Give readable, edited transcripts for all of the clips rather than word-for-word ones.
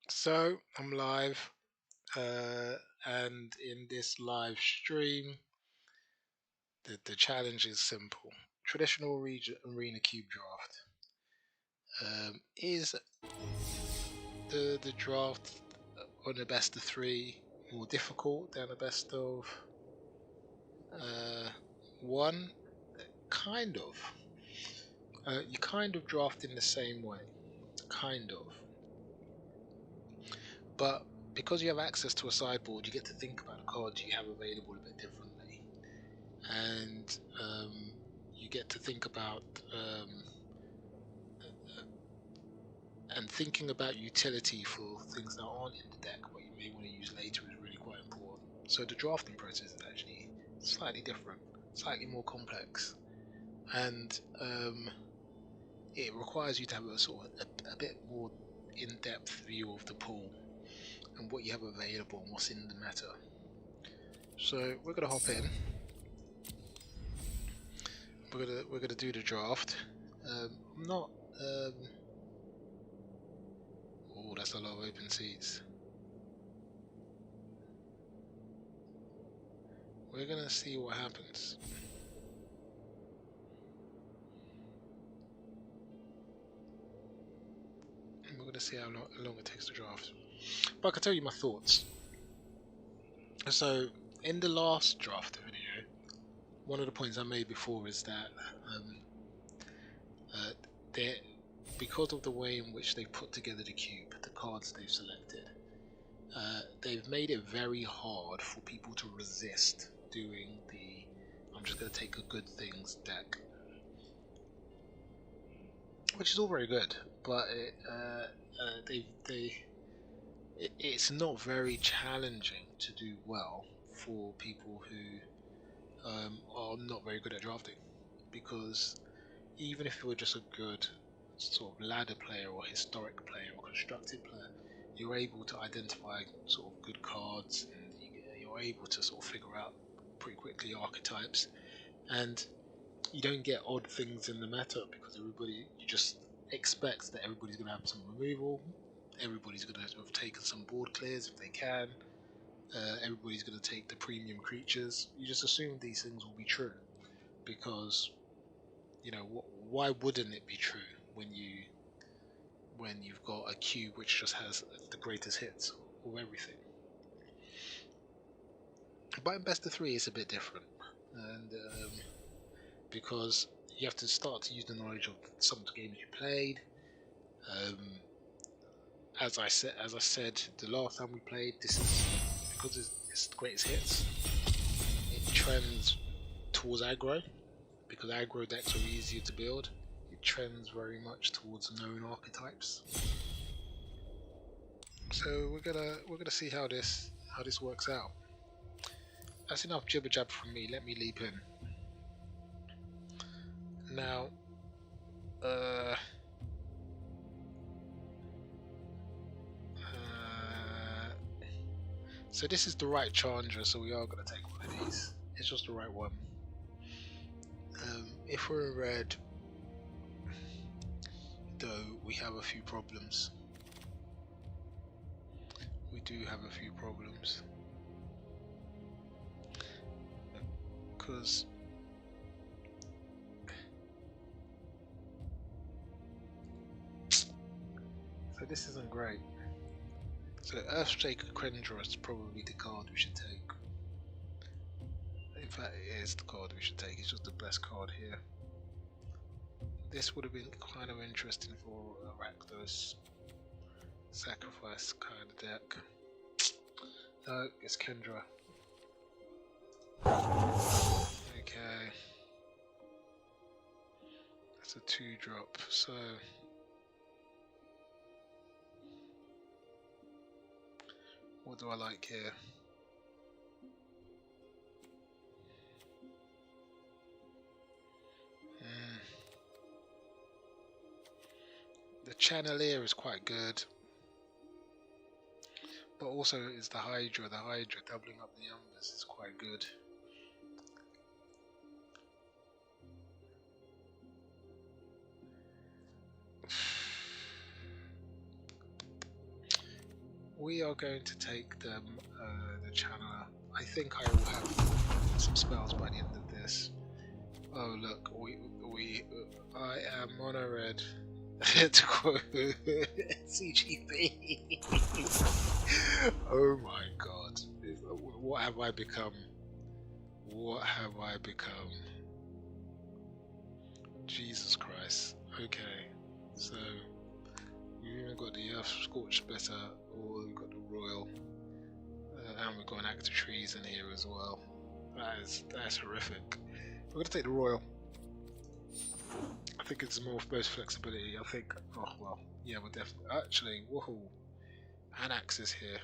So I'm live, and in this live stream, the challenge is simple. Traditional arena cube draft. Is the draft on a best of three more difficult than a best of uh, one? Kind of. You kind of draft in the same way, kind of. But because you have access to a sideboard, you get to think about the cards you have available a bit differently, and you get to think about and thinking about utility for things that aren't in the deck but you may want to use later is really quite important. So the drafting process is actually slightly different, slightly more complex, and it requires you to have a sort of a bit more in-depth view of the pool and what you have available and what's in the meta. So we're gonna hop in. We're gonna do the draft. I'm not. Oh, that's a lot of open seats. We're gonna see what happens. And we're gonna see how long it takes to draft. But I can tell you my thoughts. So in the last draft video, one of the points I made before is that they, because of the way in which they put together the cube, the cards they've selected, they've made it very hard for people to resist doing the I'm just going to take a good things deck, which is all very good, but it's not very challenging to do well for people who are not very good at drafting, because even if you were just a good sort of ladder player or historic player or constructed player, you're able to identify sort of good cards, and you're able to sort of figure out pretty quickly archetypes, and you don't get odd things in the meta because you just expect that everybody's going to have some removal, everybody's going to have taken some board clears if they can, everybody's going to take the premium creatures. You just assume these things will be true because why wouldn't it be true when you've got a cube which just has the greatest hits of everything? But in best of three, it's a bit different, and because you have to start to use the knowledge of some of the games you played. Um, as I said the last time we played, this is because it's the greatest hits. It trends towards aggro because aggro decks are easier to build. It trends very much towards known archetypes. So we're gonna see how this works out. That's enough jibber jab from me. Let me leap in. Now, so this is the right Chandra, so we are gonna take one of these. It's just the right one. If we're in red, though, we have a few problems. We do have a few problems. Because so this isn't great. So Earthshaker Krendra is probably the card we should take. In fact, it is the card we should take. It's just the best card here. This would have been kind of interesting for Rakdos sacrifice kind of deck. No, it's Kendra. Okay. That's a 2-drop, so what do I like here? The Channelier is quite good, but also is the Hydra. The Hydra doubling up the numbers is quite good. we are going to take them, the channeler. I think I will have some spells by the end of this. Oh look, I am mono red. To quote CGP. Oh my god. What have I become? What have I become? Jesus Christ. Okay, so we've even got the Earth Scorched Better, or we've got the Royal, and we've got an Act of Trees in here as well. That's horrific. We're gonna take the Royal. I think it's more most flexibility. I think. Oh well, yeah, we're definitely. Actually, whoa, Annex is here.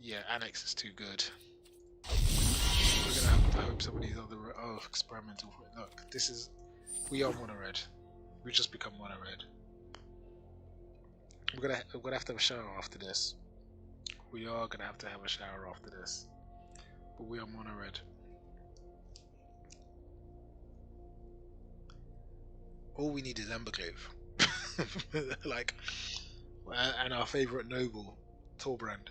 Yeah, Annex is too good. We're gonna have to hope some of these other. Oh, experimental. Look, this is. We are mono red. We just become mono red. We're gonna have to have a shower after this. We are gonna have to have a shower after this. But we are mono red. All we need is Embercleave. Like, and our favourite noble, Torbrand.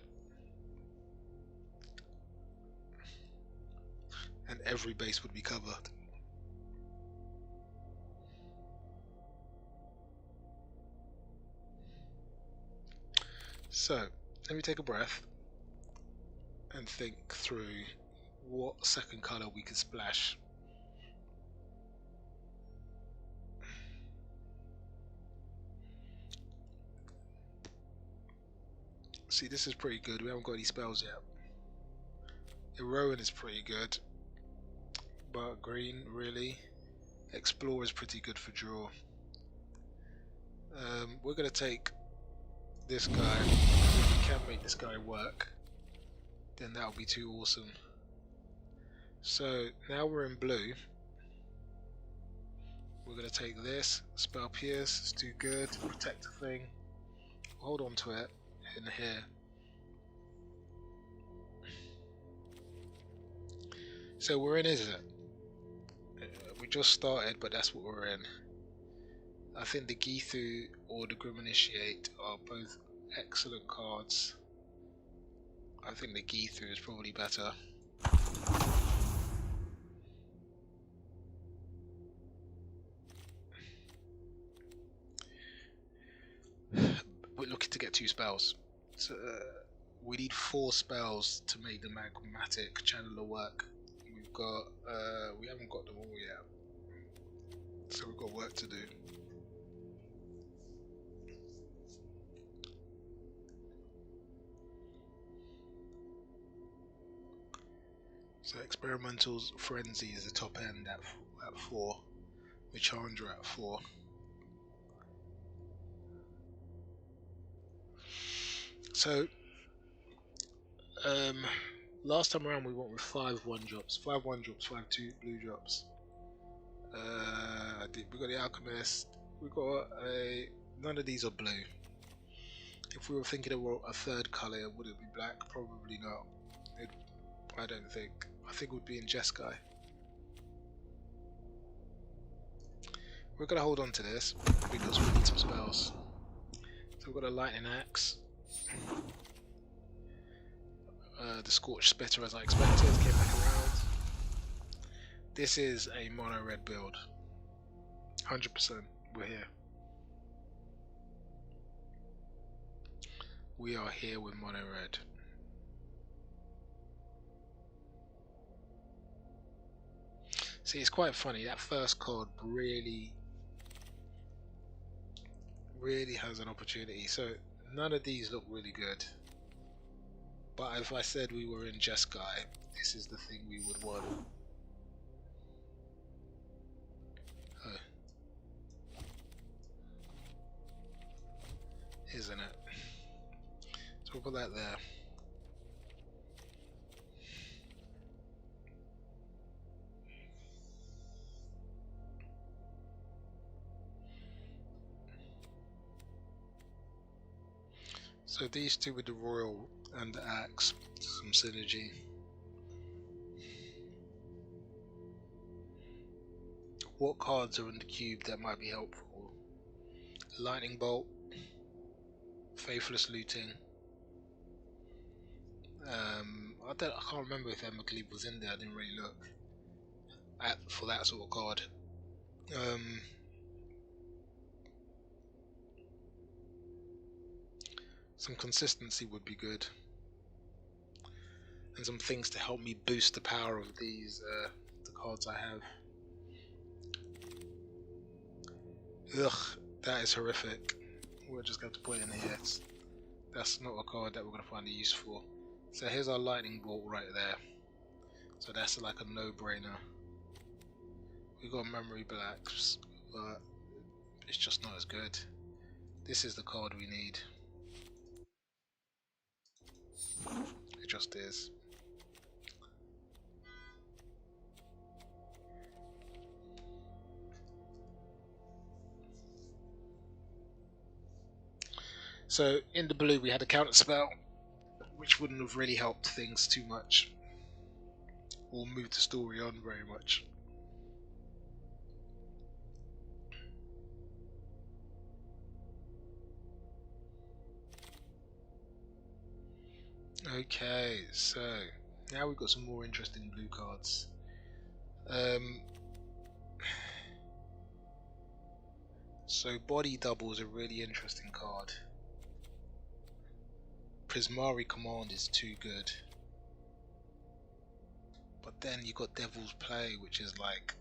And every base would be covered. So, let me take a breath and think through what second colour we can splash. See, this is pretty good. We haven't got any spells yet. Heroine is pretty good. But green, really? Explore is pretty good for draw. We're going to take this guy. If we can make this guy work, then that would be too awesome. So now we're in blue. We're going to take this. Spell Pierce, it's too good. Protect the thing. Hold on to it in here. So we're in, isn't it? We just started, but that's what we're in. I think the Geethu or the Grim Initiate are both excellent cards. I think the Geethu is probably better. We're looking to get 2 spells. So, we need 4 spells to make the Magmatic Channeler work. We've got, we haven't got them all yet. So we've got work to do. So Experimental Frenzy is the top end at 4. With Chandra at 4. So, last time around we went with 5 1-drops, 5 1-drops, 5 2 blue drops. We got the Alchemist. We got a. None of these are blue. If we were thinking of a third colour, would it be black? Probably not. I don't think. I think it would be in Jeskai. We're gonna hold on to this because we need some spells. So we've got a Lightning Axe. The Scorched Spitter, as I expected, came back around. This is a mono red build. 100%. We're here. We are here with mono red. See, it's quite funny. That first card really has an opportunity. So none of these look really good. But if I said we were in Jeskai, this is the thing we would want. Oh. Isn't it? So we'll put that there. So these two with the Royal and the Axe, some synergy. What cards are in the cube that might be helpful? Lightning Bolt, Faithless Looting. I can't remember if Emma Glebe was in there. I didn't really look for that sort of card. Some consistency would be good, and some things to help me boost the power of these the cards I have. Ugh, that is horrific. We're just going to put it in here. That's not a card that we're going to find a use for. So here's our lightning bolt right there. So that's like a no-brainer. We got memory blacks, but it's just not as good. This is the card we need. It just is. So in the blue we had a counter spell, which wouldn't have really helped things too much, or moved the story on very much. Okay, so now we've got some more interesting blue cards. So Body Double is a really interesting card. Prismari Command is too good. But then you got Devil's Play, which is like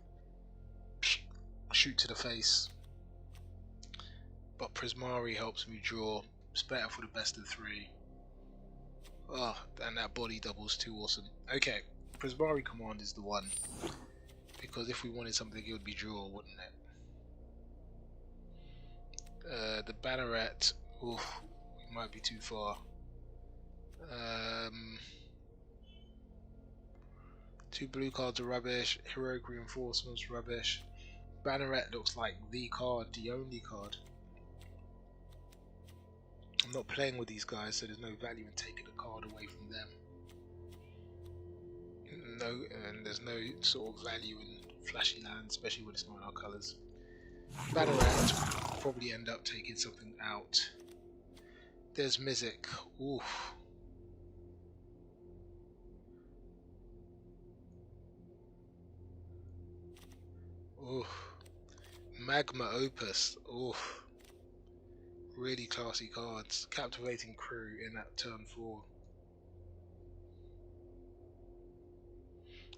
shoot to the face. But Prismari helps me draw. It's better for the best of 3. Oh, and that Body Double's too awesome. Okay, Prismari Command is the one. Because if we wanted something, it would be draw, wouldn't it? The Banneret, oof, might be too far. 2 blue cards are rubbish. Heroic Reinforcements rubbish. Banneret looks like the card, the only card. I'm not playing with these guys, so there's no value in taking a card away from them. No, and there's no sort of value in flashy land, especially when it's not in our colours. Banneret probably end up taking something out. There's Mizik. Oof. Oof. Magma Opus. Oof. Really classy cards. Captivating Crew in that turn 4.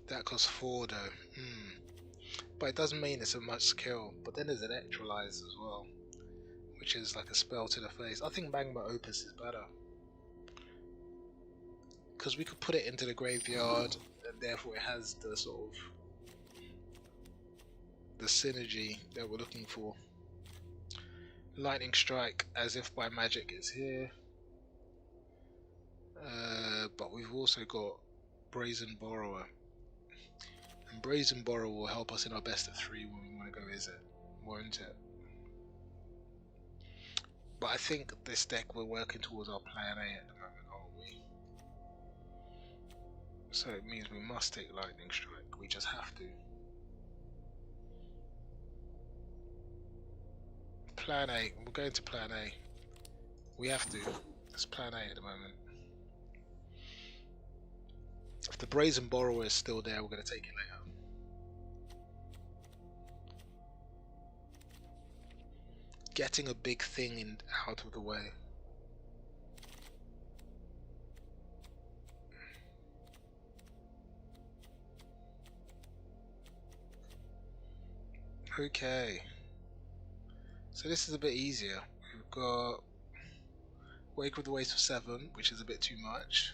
That costs 4 though. But it doesn't mean it's a much skill. But then there's Electrolyze as well, which is like a spell to the face. I think Magma Opus is better, because we could put it into the graveyard, and therefore it has the sort of the synergy that we're looking for. Lightning Strike, as if by magic, is here. But we've also got Brazen Borrower. And Brazen Borrower will help us in our best of 3 when we want to go, won't it? But I think this deck, we're working towards our plan A at the moment, aren't we? So it means we must take Lightning Strike. We just have to. Plan A. We're going to Plan A. We have to. It's Plan A at the moment. If the Brazen Borrower is still there, we're going to take it later. Getting a big thing out of the way. Okay. So this is a bit easier. We've got Wake of the Waves for 7, which is a bit too much.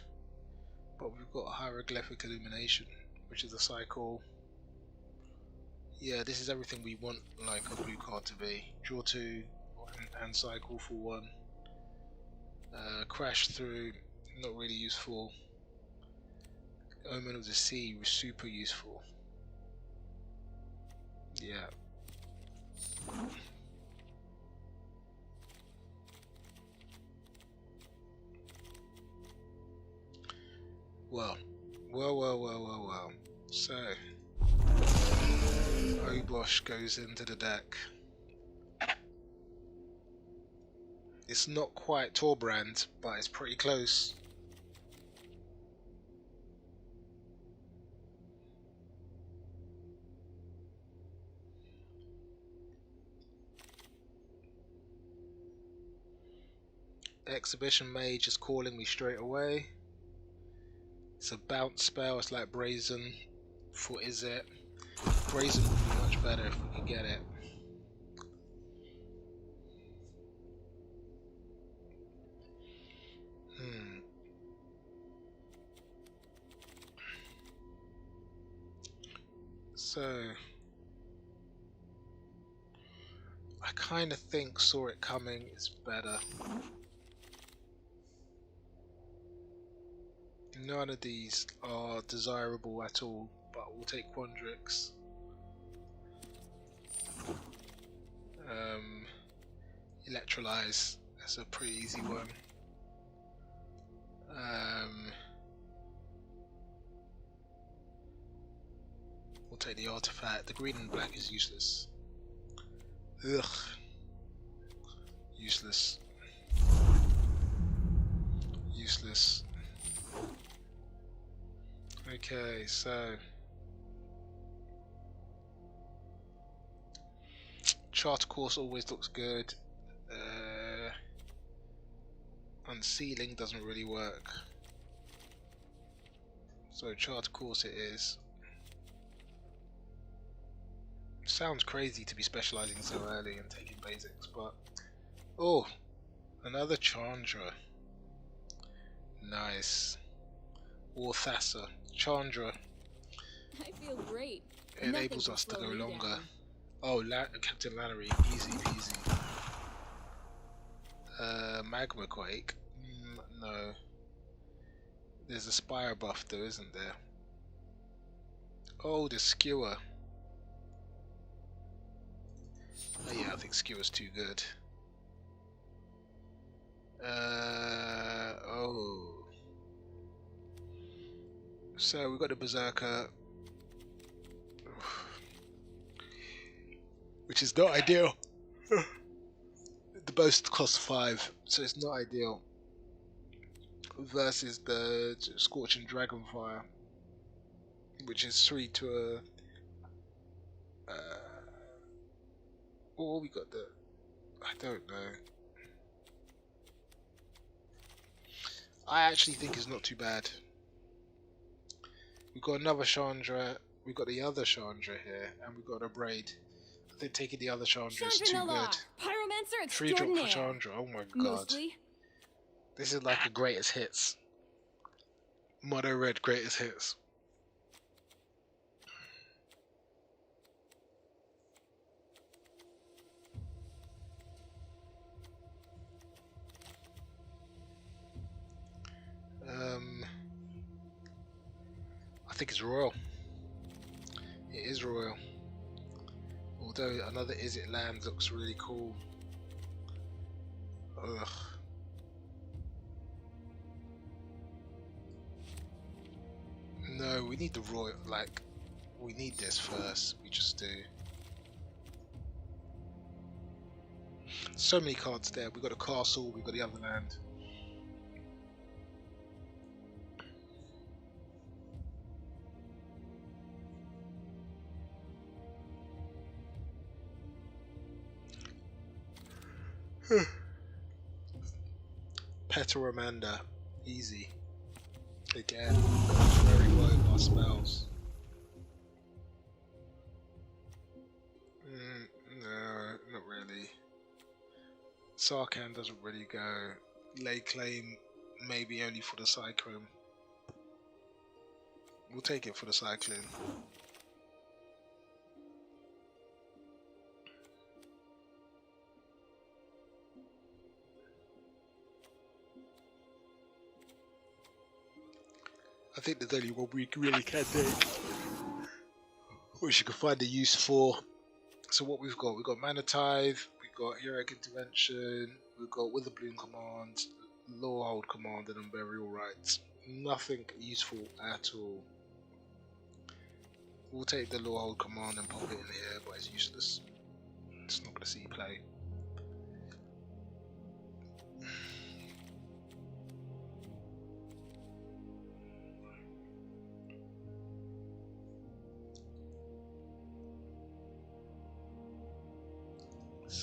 But we've got Hieroglyphic Illumination, which is a cycle. Yeah, this is everything we want like a blue card to be. Draw 2 and cycle for 1. Crash through, not really useful. Omen of the Sea was super useful. Yeah. Well. So, Obosh goes into the deck. It's not quite Torbrand, but it's pretty close. Exhibition Mage is calling me straight away. It's a bounce spell, it's like Brazen for is it? Brazen would be much better if we could get it. So I kind of think Saw It Coming is better. None of these are desirable at all, but we'll take Quandrix. Electrolyze, that's a pretty easy one. We'll take the artifact. The green and black is useless. Ugh. Useless. Useless. Okay, so Charter Course always looks good. Unsealing doesn't really work. So Charter Course it is. Sounds crazy to be specializing so early and taking basics, but oh, another Chandra. Nice. Or Thassa. Chandra. I feel great. Enables us to go longer. Down. Oh, Captain Lannery, easy peasy. Magma Quake. No. There's a Spire buff though, isn't there? Oh, the Skewer. Oh yeah, I think Skewer's too good. Oh. So we've got a Berserker, which is not ideal. The boast costs 5, so it's not ideal. Versus the Scorching Dragonfire, which is 3 to a. Oh, we got the. I don't know. I actually think it's not too bad. We've got another Chandra, we've got the other Chandra here, and we've got a Braid. I think taking the other Chandra is too good. Pyromancer 3 drop for Chandra, oh my god. Mostly. This is like a greatest hits. Mono Red greatest hits. I think it's Royal. It is Royal. Although another Is It Land looks really cool. Ugh. No, we need the Royal, like, we need this first, we just do. So many cards there, we've got a castle, we've got the other land. Petaramanda, easy. Again, very low by spells. No, not really. Sarkhan doesn't really go. Lay Claim maybe only for the Cyclone. We'll take it for the Cyclone. I think there's only one we really can take, which you can find a use for. So what we've got Mana Tithe, we've got Heroic Intervention, we've got Witherbloom Command, Lawhold Command, and Unburial Rites. Nothing useful at all. We'll take the Lawhold Command and pop it in here, but it's useless. It's not going to see play.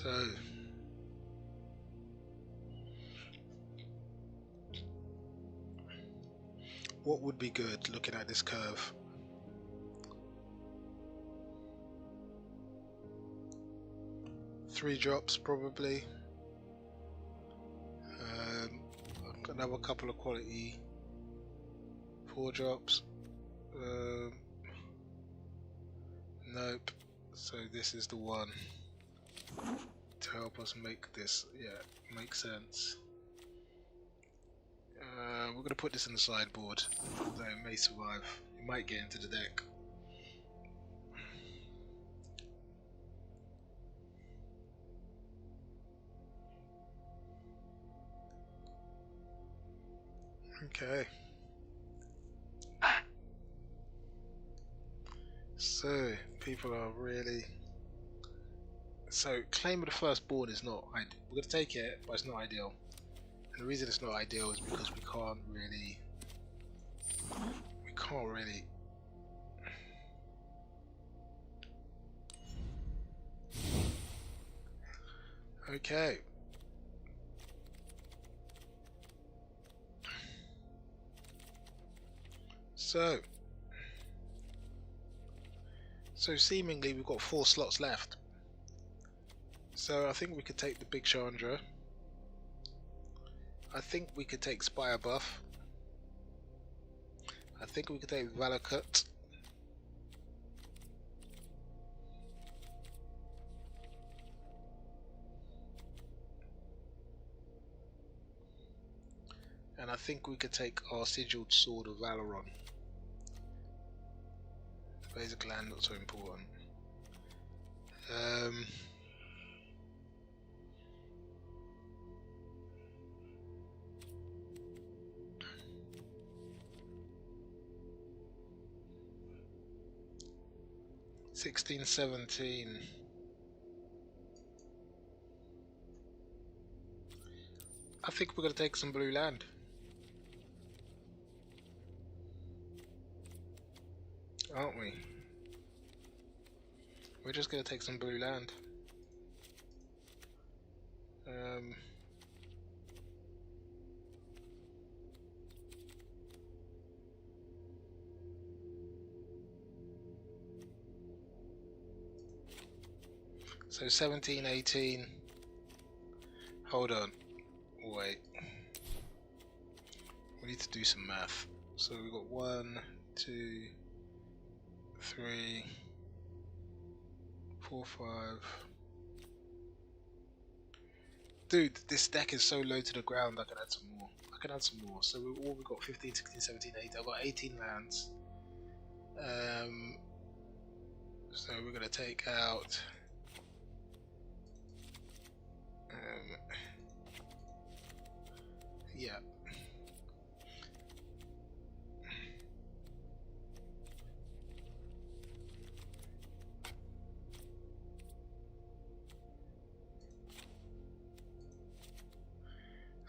So what would be good looking at this curve? Three drops probably. Another couple of quality 4 drops. Nope. So this is the one to help us make this, make sense. We're going to put this in the sideboard, though it may survive. It might get into the deck. Okay. So, people are really... So, claim of the firstborn is not ideal. We're going to take it, but it's not ideal. And the reason it's not ideal is because we can't really... Okay. So seemingly we've got 4 slots left. So I think we could take the Big Chandra. I think we could take Spire Buff. I think we could take Valakut. And I think we could take our Sigiled Sword of Valoron. Basic land, not so important. 16, 17. I think we're going to take some blue land. Aren't we? We're just going to take some blue land. So 17, 18. Hold on. Wait. We need to do some math. So we've got 1, 2, 3, 4, 5. Dude, this deck is so low to the ground, I can add some more. So we've got 15, 16, 17, 18. I've got 18 lands. So we're going to take out... yeah.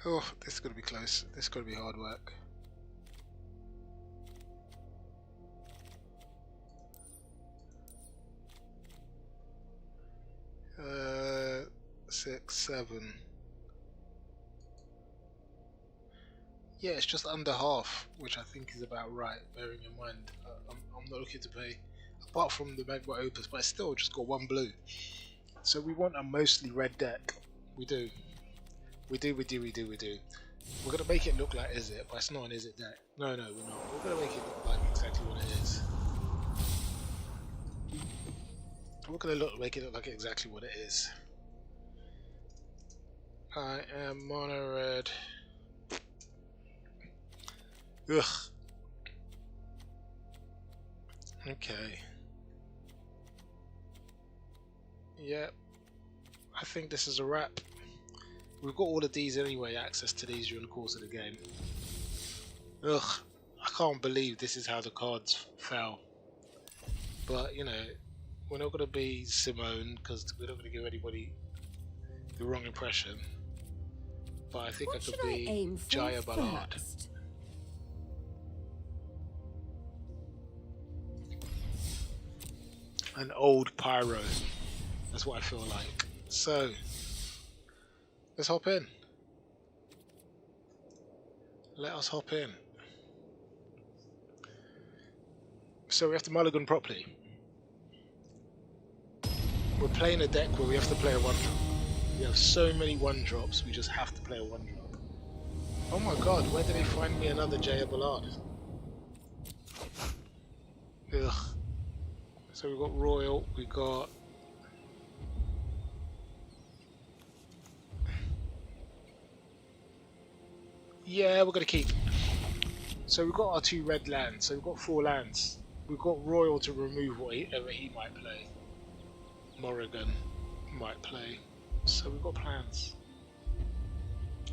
Oh, this is going to be close. This is going to be hard work. Uh, 6, 7. Yeah, it's just under half, which I think is about right, bearing in mind I'm not looking to pay, apart from the Magma Opus, but I still just got 1 blue. So we want a mostly red deck. We do. We're going to make it look like Is It, but it's not an Is It deck. No, we're not. We're going to make it look like exactly what it is. We're going to make it look like exactly what it is. I am mono red. Ugh. Okay. Yep. I think this is a wrap. We've got all of these anyway, access to these during the course of the game. Ugh. I can't believe this is how the cards fell. But, you know, we're not going to be Simone, because we're not going to give anybody the wrong impression. But I think I could be Jaya Ballard. An old pyro. That's what I feel like. So let's hop in. Let us hop in. So we have to mulligan properly. We're playing a deck where we have to play a 1-drop. We have so many 1-drops, we just have to play a 1-drop. Oh my god, where did they find me another Jaya Ballard? Ugh. So we've got Royal, we got... Yeah, we're going to keep. So we've got our 2 red lands, so we've got 4 lands. We've got Royal to remove whatever he might play. Morrigan might play. So we've got plans.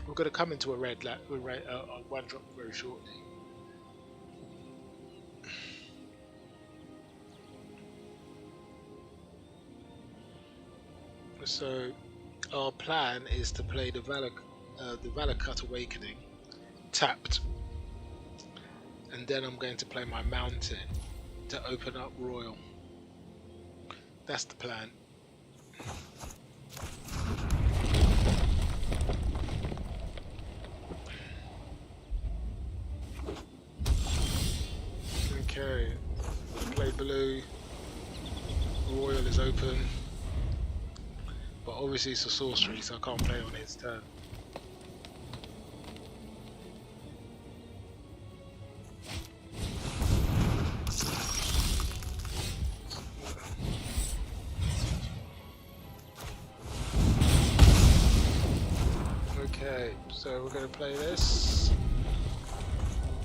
We're going to come into a red 1-drop very shortly. So our plan is to play the Valakut Awakening tapped, and then I'm going to play my mountain to open up Royal. That's the plan. Okay, play blue. Royal is open, but obviously it's a sorcery, so I can't play on his turn. Okay, so we're going to play this.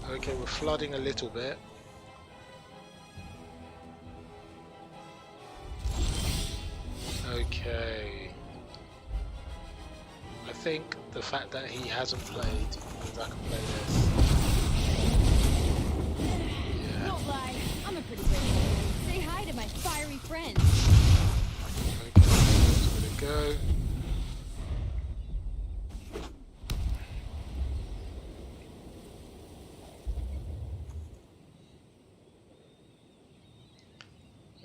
Okay, we're flooding a little bit. Okay. I think the fact that he hasn't played means I can play this. Yeah. Don't lie, I'm a pretty great player. Say hi to my fiery friends. Okay, let's go.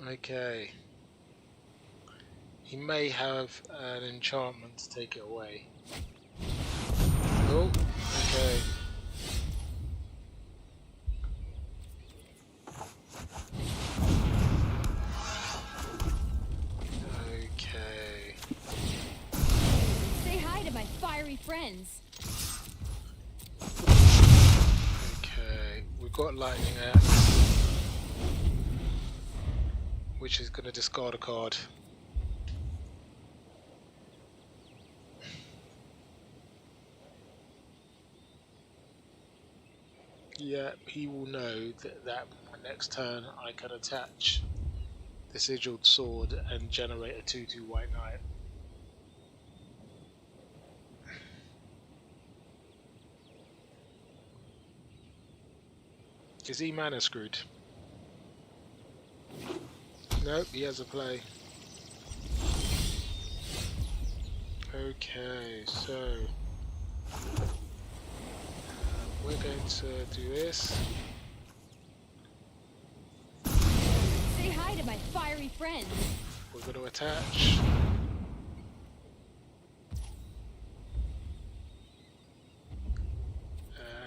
Okay. He may have an enchantment to take it away. Oh, okay. Okay. Say hi to my fiery friends. Okay. We've got Lightning Axe, which is going to discard a card. Yeah, he will know that next turn I can attach the Sigiled Sword and generate a 2/2 White Knight. Is he mana screwed? Nope, he has a play. Okay, so we're going to do this. Say hi to my fiery friends. We're going to attach.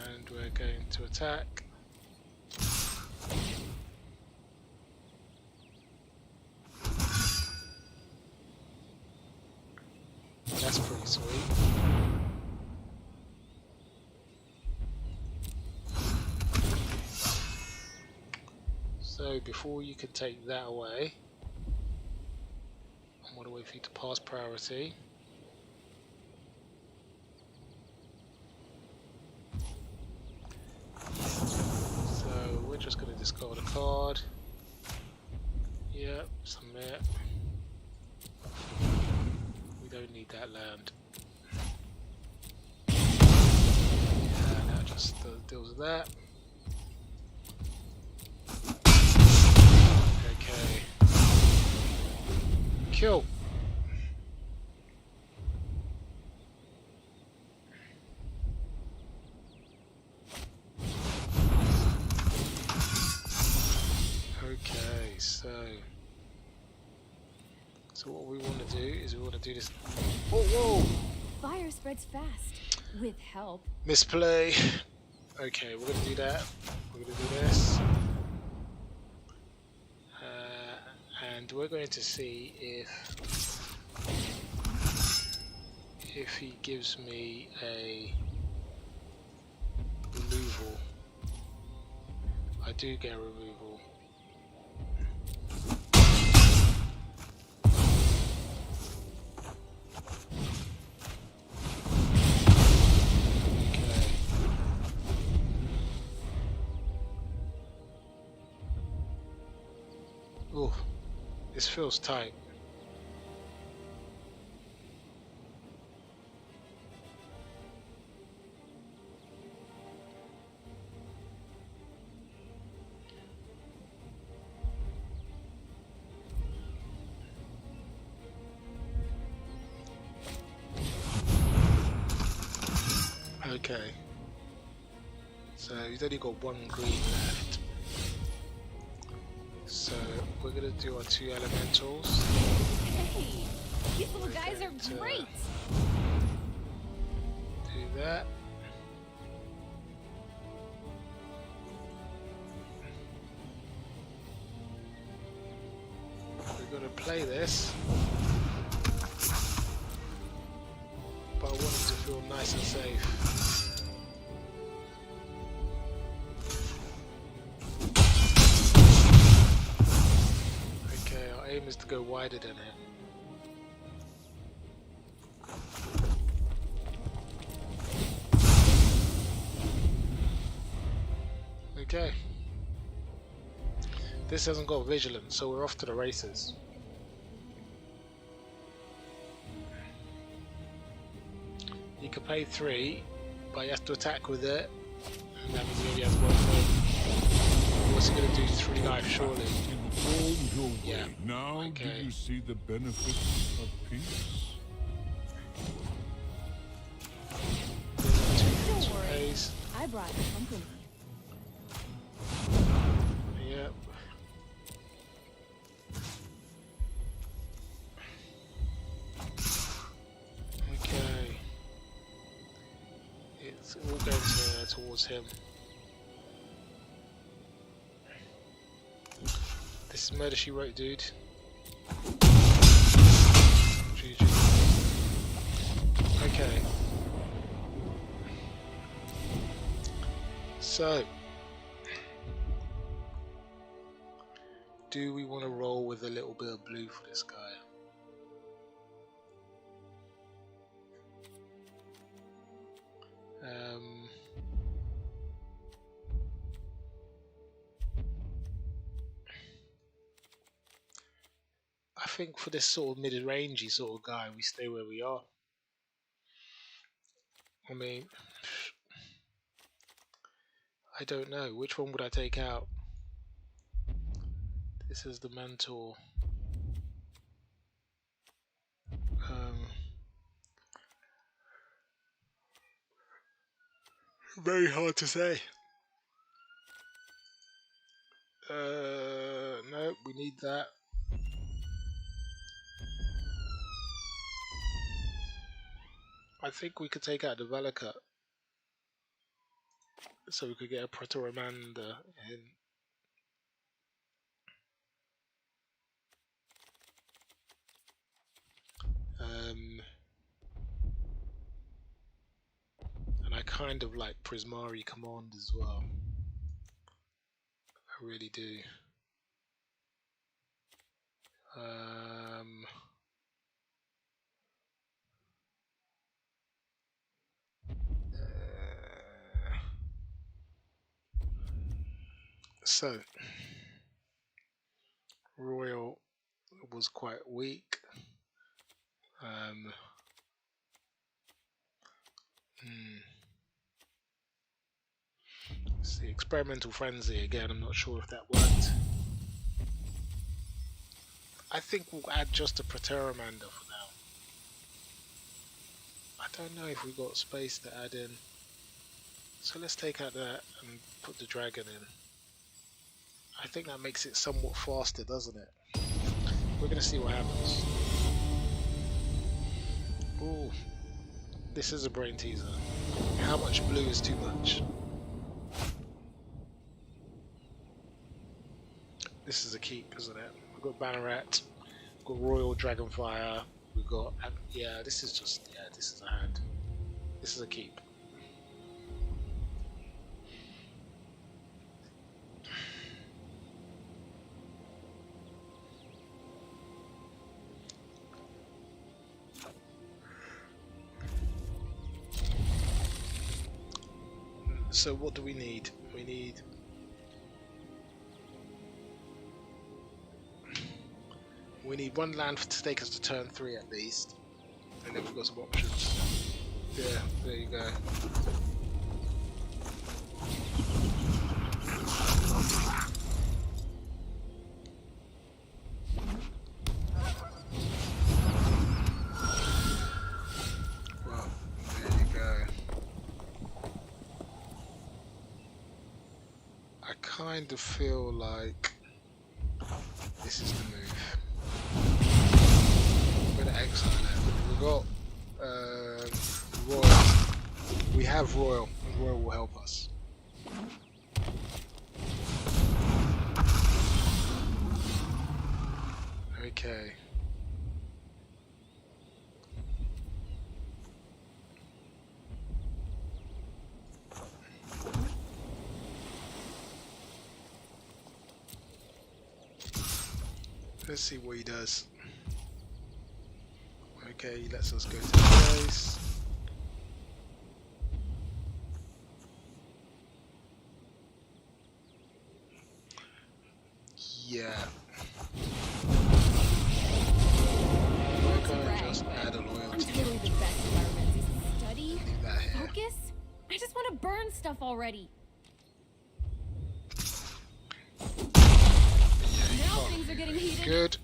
And we're going to attack. That's pretty sweet. So before you can take that away, I'm going to wait for you to pass priority. So we're just going to discard a card. Yep, submit. We don't need that land. Yeah, that just deals with that. Okay. Kill. Okay, so So what we want to do is we want to do this. Oh, whoa! Fire spreads fast with help. Misplay. Okay, we're gonna do that. We're gonna do this, and we're going to see if he gives me a removal. I do get a removal. Oh, this feels tight. Okay, so he's only got one green left. So we're gonna do our 2 elementals. Hey, these little guys are great. Do that. We're gonna play this, but I want it to feel nice and safe. Okay, our aim is to go wider than him. Okay. This hasn't got vigilance, so we're off to the races. You can pay 3, but you have to attack with it. And that means he only has 1 turn. What's he going to do? 3 life, surely. Yeah. Now Okay. do you see the benefits of peace? Don't worry, Pays. I brought company. Yep. Okay. It's all going towards him. This is Murder She Wrote, dude. GG. Okay. So, do we want to roll with a little bit of blue for this guy? I think for this sort of mid-rangey sort of guy, we stay where we are. I mean, I don't know. Which one would I take out? This is the mentor. Very hard to say. No, we need that. I think we could take out the Valakut, so we could get a Proto-Amanda in. And I kind of like Prismari Command as well. I really do. So, Royal was quite weak. It's the Experimental Frenzy again. I'm not sure if that worked. I think we'll add just a Proteromanda for now. I don't know if we've got space to add in. So let's take out that and put the dragon in. I think that makes it somewhat faster, doesn't it? We're going to see what happens. Ooh, this is a brain teaser. How much blue is too much? This is a keep, isn't it? We've got Banneret, we've got Royal Dragonfire, we've got... yeah, this is just... yeah, this is a hand. This is a keep. So what do we need? We need one land to take us to turn 3 at least, and then we've got some options. Yeah, there you go. Well, there you go. I kind of feel like this is the move. I'm going to exile it. We've got Royal. We have Royal, and Royal will help us. Okay. Let's see what he does. Okay, he lets us go to the place. Yeah. We're going to just add a I'm loyalty. totally the best environmentist. Study? Leave that here. Focus? I just want to burn stuff already. Yeah, you Now can't things are getting really. heated. Good.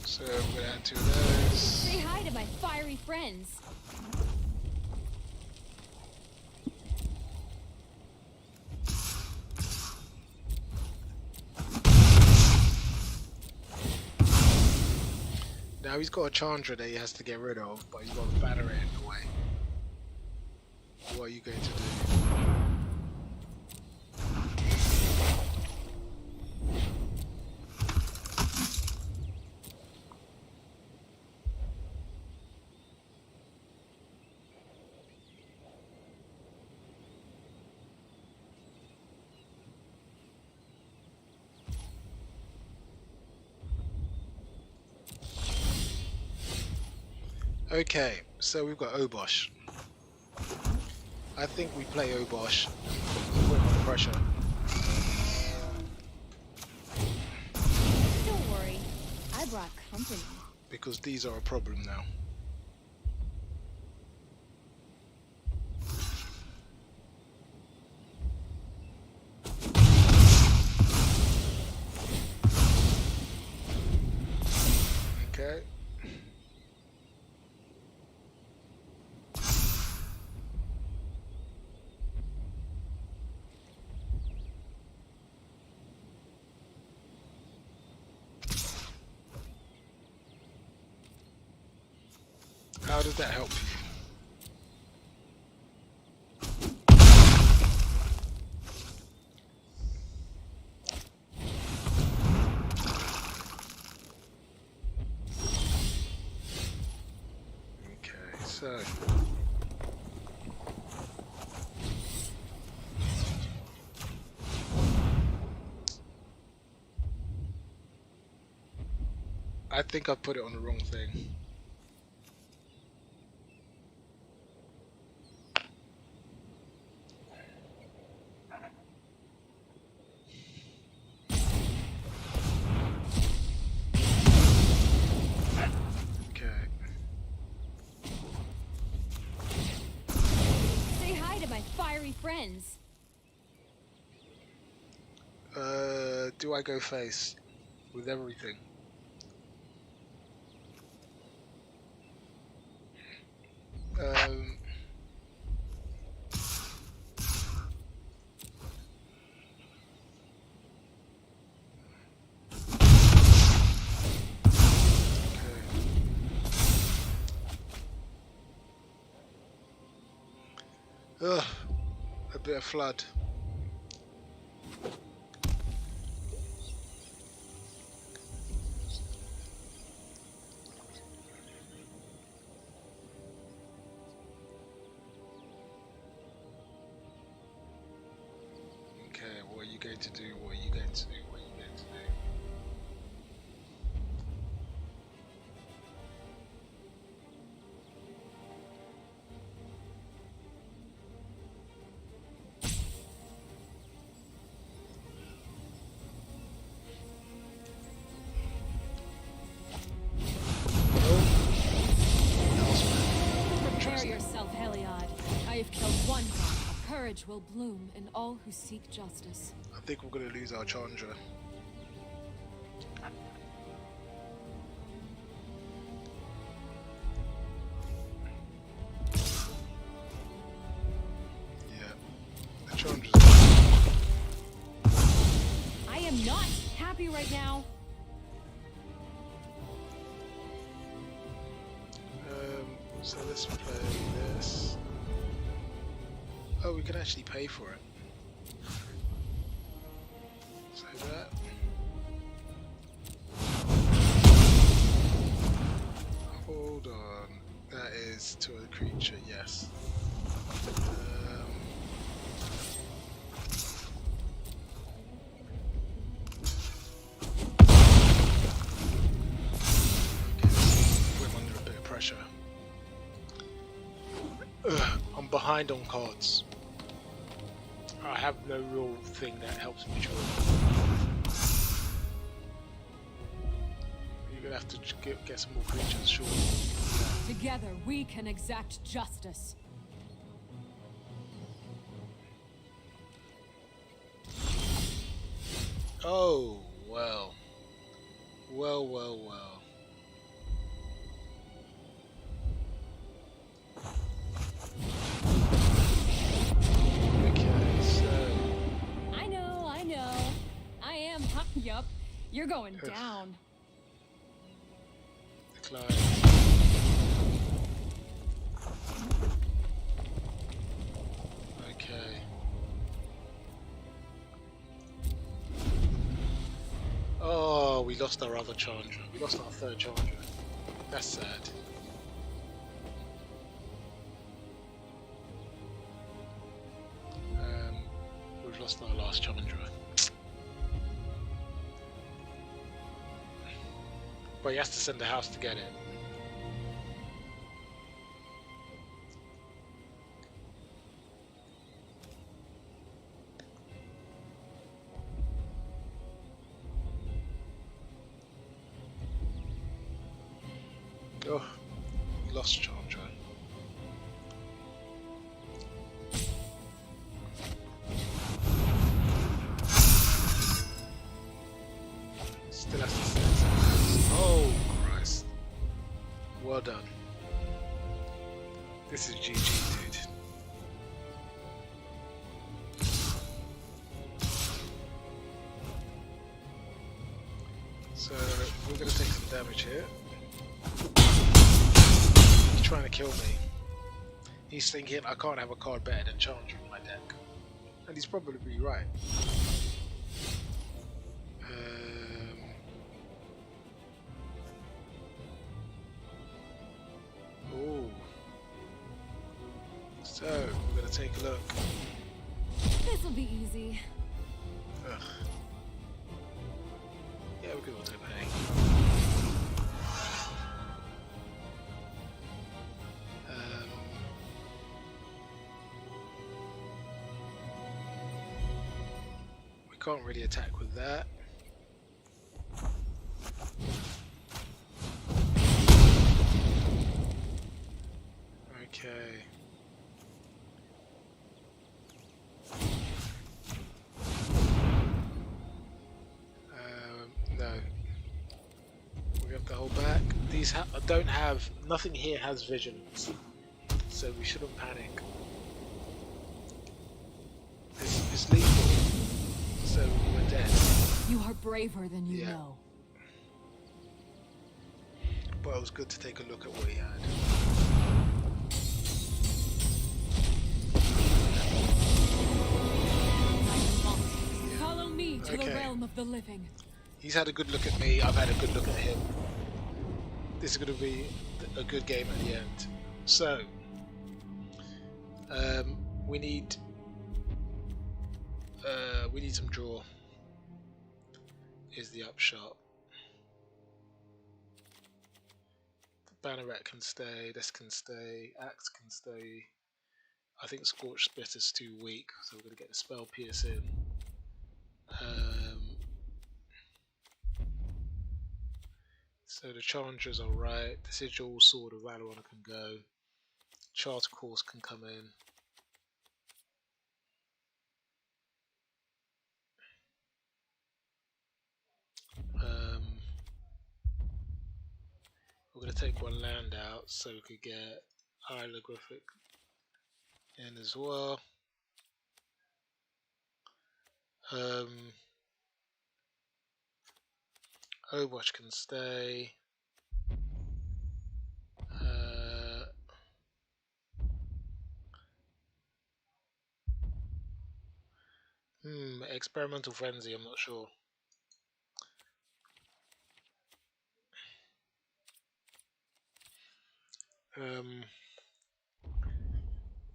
So I'm going to add 2 of those. Say hi to my fiery friends. Now he's got a Chandra that he has to get rid of, but he's got a banner in the way. What are you going to do? Okay, so we've got Obosh. I think we play Obosh. Put him under pressure. Don't worry, I brought company. Because these are a problem now. Okay. How does that help you? Okay, so I think I put it on the wrong thing. Okay. Say hi to my fiery friends. Do I go face with everything? Um, okay. Ugh, a bit of flood. Okay, what are you going to do? What are you going to do? What are you going to do? Prepare yourself, Heliod. I have killed one god. Courage will bloom in all who seek justice. I think we're going to lose our Chandra. Yeah, the Chandra's. I am not happy right now. So let's play this. Oh, we can actually pay for it. So that. Hold on. That is to a creature, yes. We're under a bit of pressure. I'm behind on cards. I have no real thing that helps me draw. You're gonna have to get some more creatures, sure. Together we can exact justice. Oh, well. Well, well, well. Okay, so... I know. I am. Yup. You're going down. Decline. Okay. Oh, we lost our other Chandra. We lost our third Chandra. That's sad. We've lost our last Chandra. But he has to send a house to get it. Oh, we lost Chandra. Still has to send some. Oh, Christ. Well done. This is GG, dude. So, we're going to take some damage here. He's trying to kill me. He's thinking I can't have a card better than Chandra in my deck. And he's probably right. Oh. So, we're going to take a look. This'll be easy. Ugh. Yeah, we could all take pay. We can't really attack with that. Okay. No. We have to hold back. These don't have. Nothing here has vigilance, so we shouldn't panic. It's lethal, so we're dead. You are braver than you Yeah. know. But it was good to take a look at what he had. me to the Okay. realm of the living. He's had a good look at me, I've had a good look at him. This is going to be a good game at the end. So, we need some draw, is the upshot. Banneret can stay, this can stay, Axe can stay. I think Scorch Splitter's too weak, so we're going to get the Spell Pierce in. So the Challenger's alright, the Sigil Sword of Valorana can go, Charter Course can come in. We're going to take one land out so we could get Hieroglyphic in as well. Overwatch can stay. Experimental Frenzy, I'm not sure.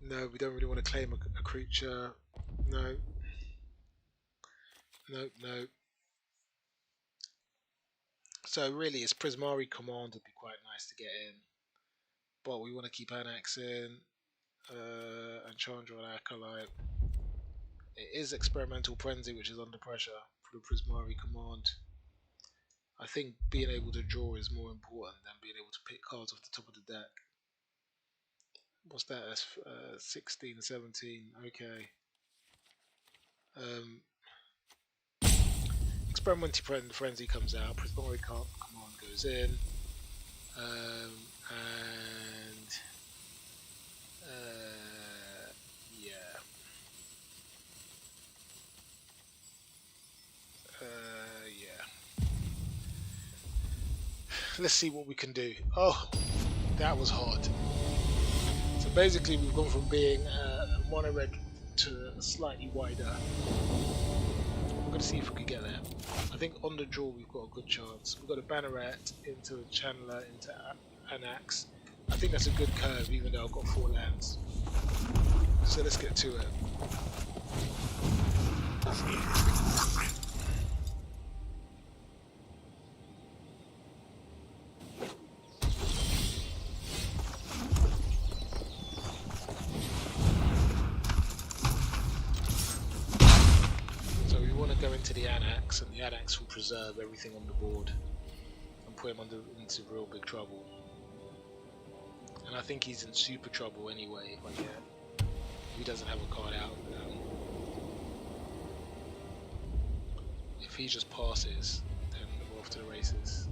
No, we don't really want to claim a creature. No. No. So really, it's Prismari Command would be quite nice to get in. But we want to keep Anax in. And Chandra and Acolyte. It is Experimental Frenzy, which is under pressure for the Prismari Command. I think being able to draw is more important than being able to pick cards off the top of the deck. What's that? That's 16, 17. Okay. Experimental Frenzy comes out. Prismari Command goes in. Yeah. Let's see what we can do. Oh, that was hard. So basically, we've gone from being mono red to slightly wider. We're going to see if we can get there. I think on the draw we've got a good chance. We've got a Banneret into a Channeler into Anax. I think that's a good curve, even though I've got 4 lands. So let's get to it. Go into the Anax, and the Anax will preserve everything on the board and put him into real big trouble. And I think he's in super trouble anyway if he doesn't have a card out. If he just passes, then we're off to the races.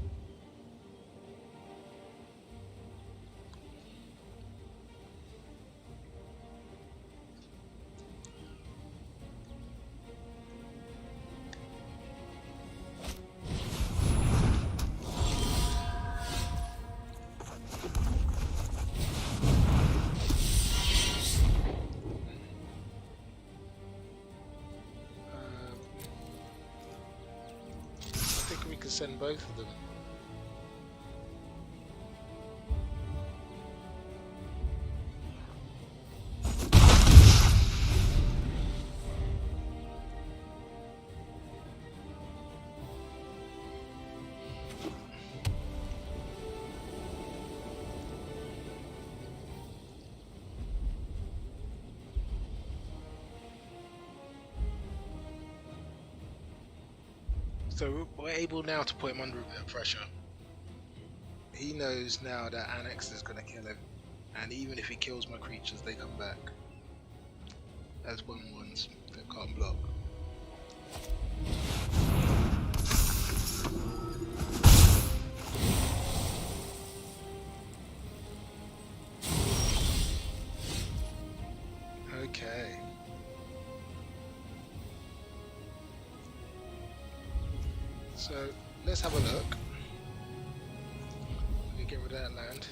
Send both of them. So we're able now to put him under a bit of pressure. He knows now that Anax is going to kill him, and even if he kills my creatures, they come back as 1/1s that can't block. Okay. So let's have a look. Let me get rid of that land.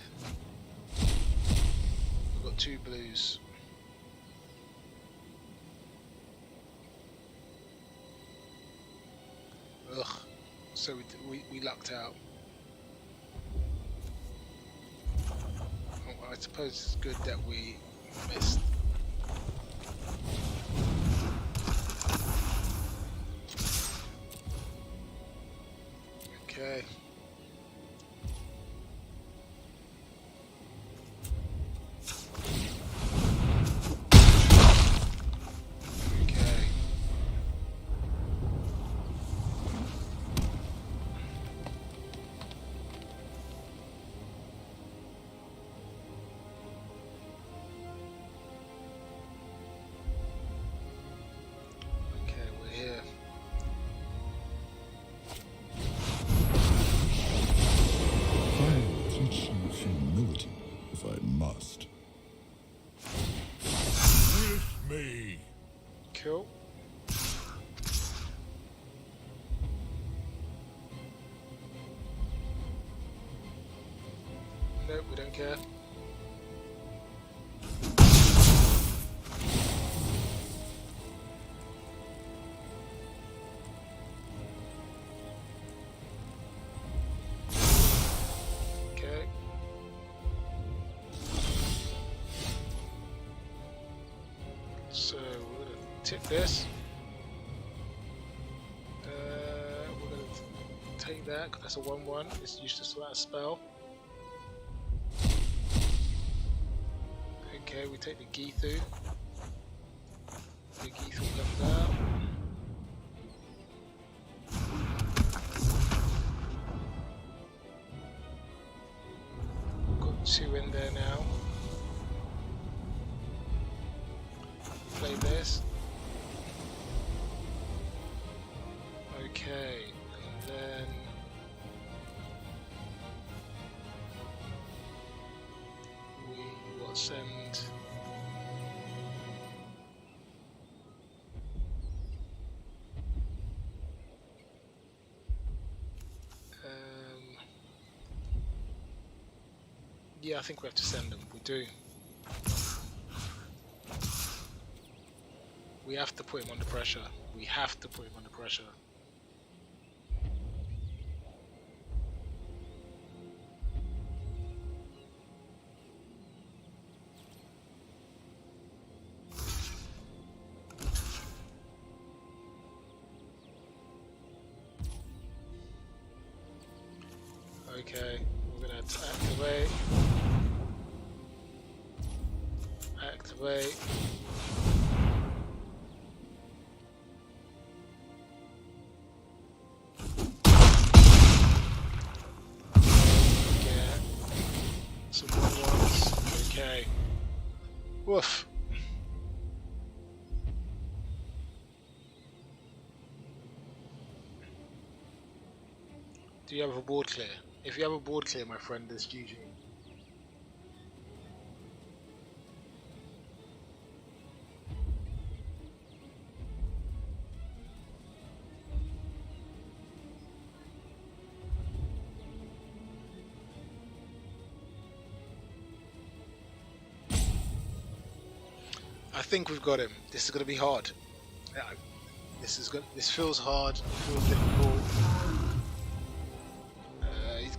We've got 2 blues. So we lucked out. I suppose it's good that we missed. Okay. I'll teach you humility if I must. With me. Cool. Nope, we don't care. Okay. So we're gonna tip this. We're gonna take that because that's a 1/1. It's useless without a spell. Okay, we take the Geethu. The Geethu comes out. Got 2 in there now. Play this. Okay, and then we will send yeah, I think we have to send them. We do. We have to put him under pressure. We have to put him under pressure. Okay, we're gonna activate. Activate. Get some more ones. Okay. Woof. Do you have a board clear? If you have a board clear, my friend, it's GG. I think we've got him. This is going to be hard. Yeah, this is good. This feels hard. Feels difficult.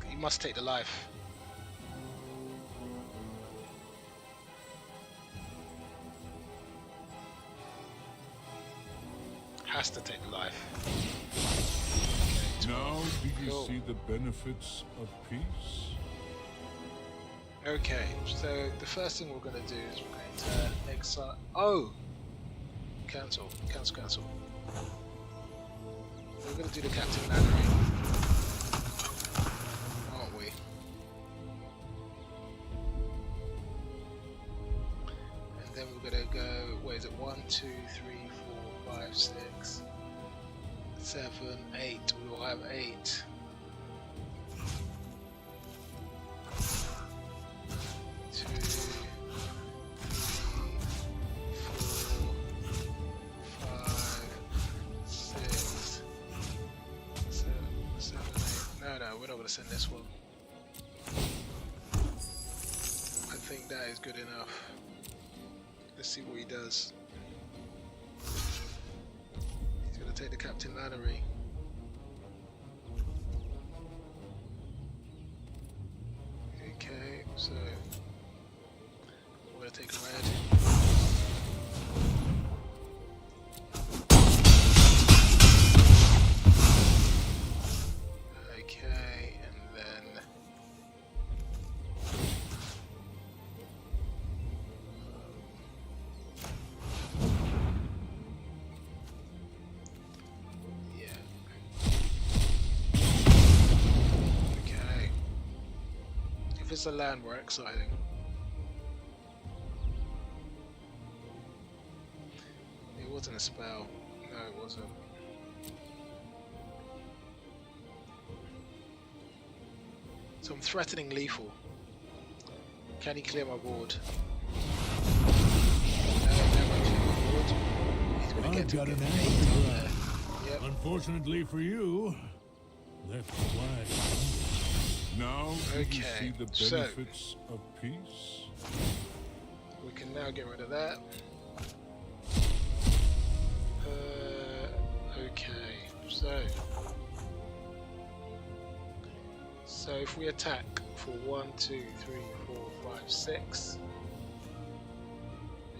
He must take the life. Has to take the life. Okay, Now do you cool. see the benefits of peace? Okay, so the first thing we're going to do is we're going to exile. Oh! Cancel. Cancel, cancel. We're going to do the Captain Lannery. Aren't we? And then we're going to go, what is it? 1, 2, 3, 4, 5, 6, 7, 8. We will have 8. 2, 3, 4, 5, 6, 7, 8. No, we're not going to send this one. I think that is good enough. Let's see what he does. He's going to take the Captain Lannery. gonna take a red. Okay, and then yeah. Okay. If it's a land, we're exciting. It wasn't a spell. No, it wasn't. So I'm threatening lethal. Can he clear my board? No, never clear my board. He's gonna get I've to got get an 8 angle on to there. grab. Yep. Unfortunately for you, left flag. Now do you Okay, see the so benefits of peace? we can now get rid of that. Okay, so if we attack for 1, 2, 3, 4, 5, 6,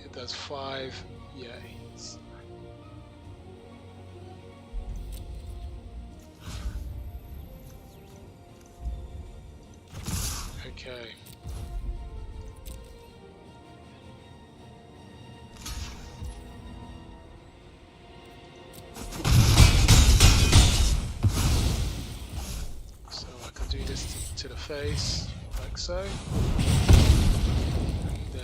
it does 5 yays. Okay. So I can do this to the face, like so. And then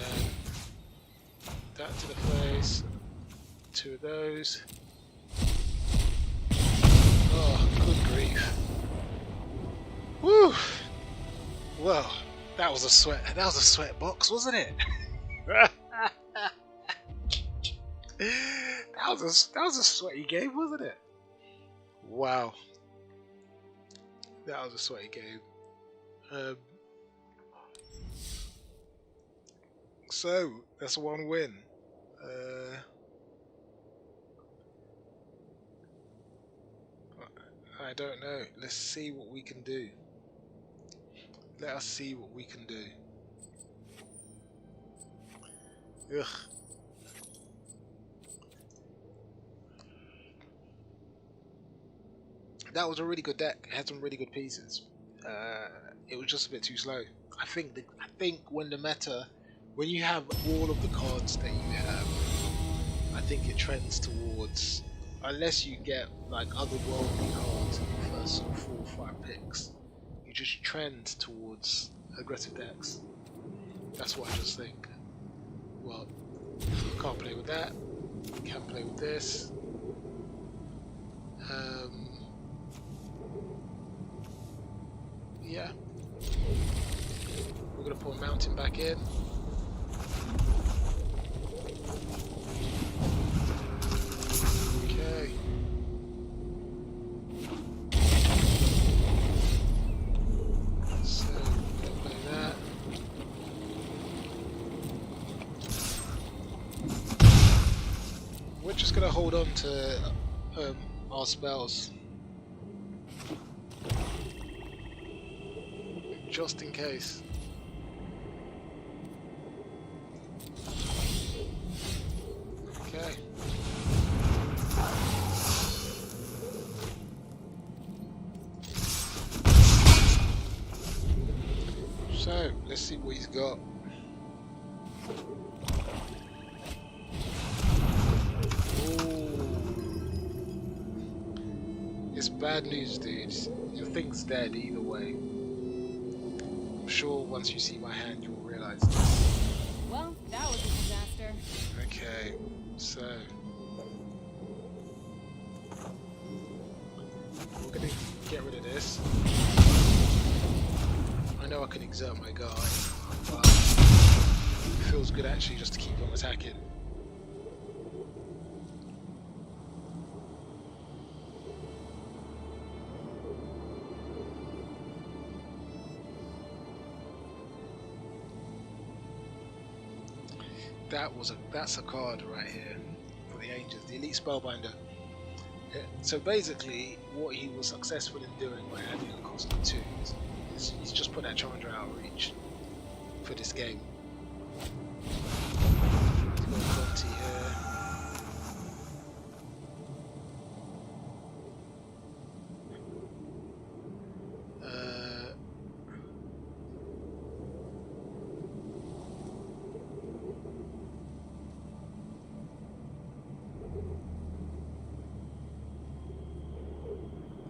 that to the face. 2 of those. Oh, good grief. Woo! Well, that was a sweat box, wasn't it? that was a sweaty game, wasn't it? Wow. That was a sweaty game. So that's 1 win. I don't know. Let's see what we can do. Let us see what we can do. Ugh. That was a really good deck. It had some really good pieces. It was just a bit too slow. I think when you have all of the cards that you have, I think it trends towards, unless you get like otherworldly cards in the first sort of 4 or 5 picks, you just trend towards aggressive decks. That's what I just think. Well, can't play with that. Can play with this. Yeah. We're gonna put a mountain back in. Okay. So we're gonna play that. We're just gonna hold on to our spells. Just in case. Okay. So, let's see what he's got. Ooh. It's bad news, dudes. Your thing's dead either way. I'm sure once you see my hand you'll realise this. Well, that was a disaster. Okay, so we're gonna get rid of this. I know I can exert my guard, but it feels good actually just to keep on attacking. That's a card right here for the Angels, the Elite Spellbinder. So basically, what he was successful in doing by adding a cost of 2 is he's just put that Chandra out of reach for this game.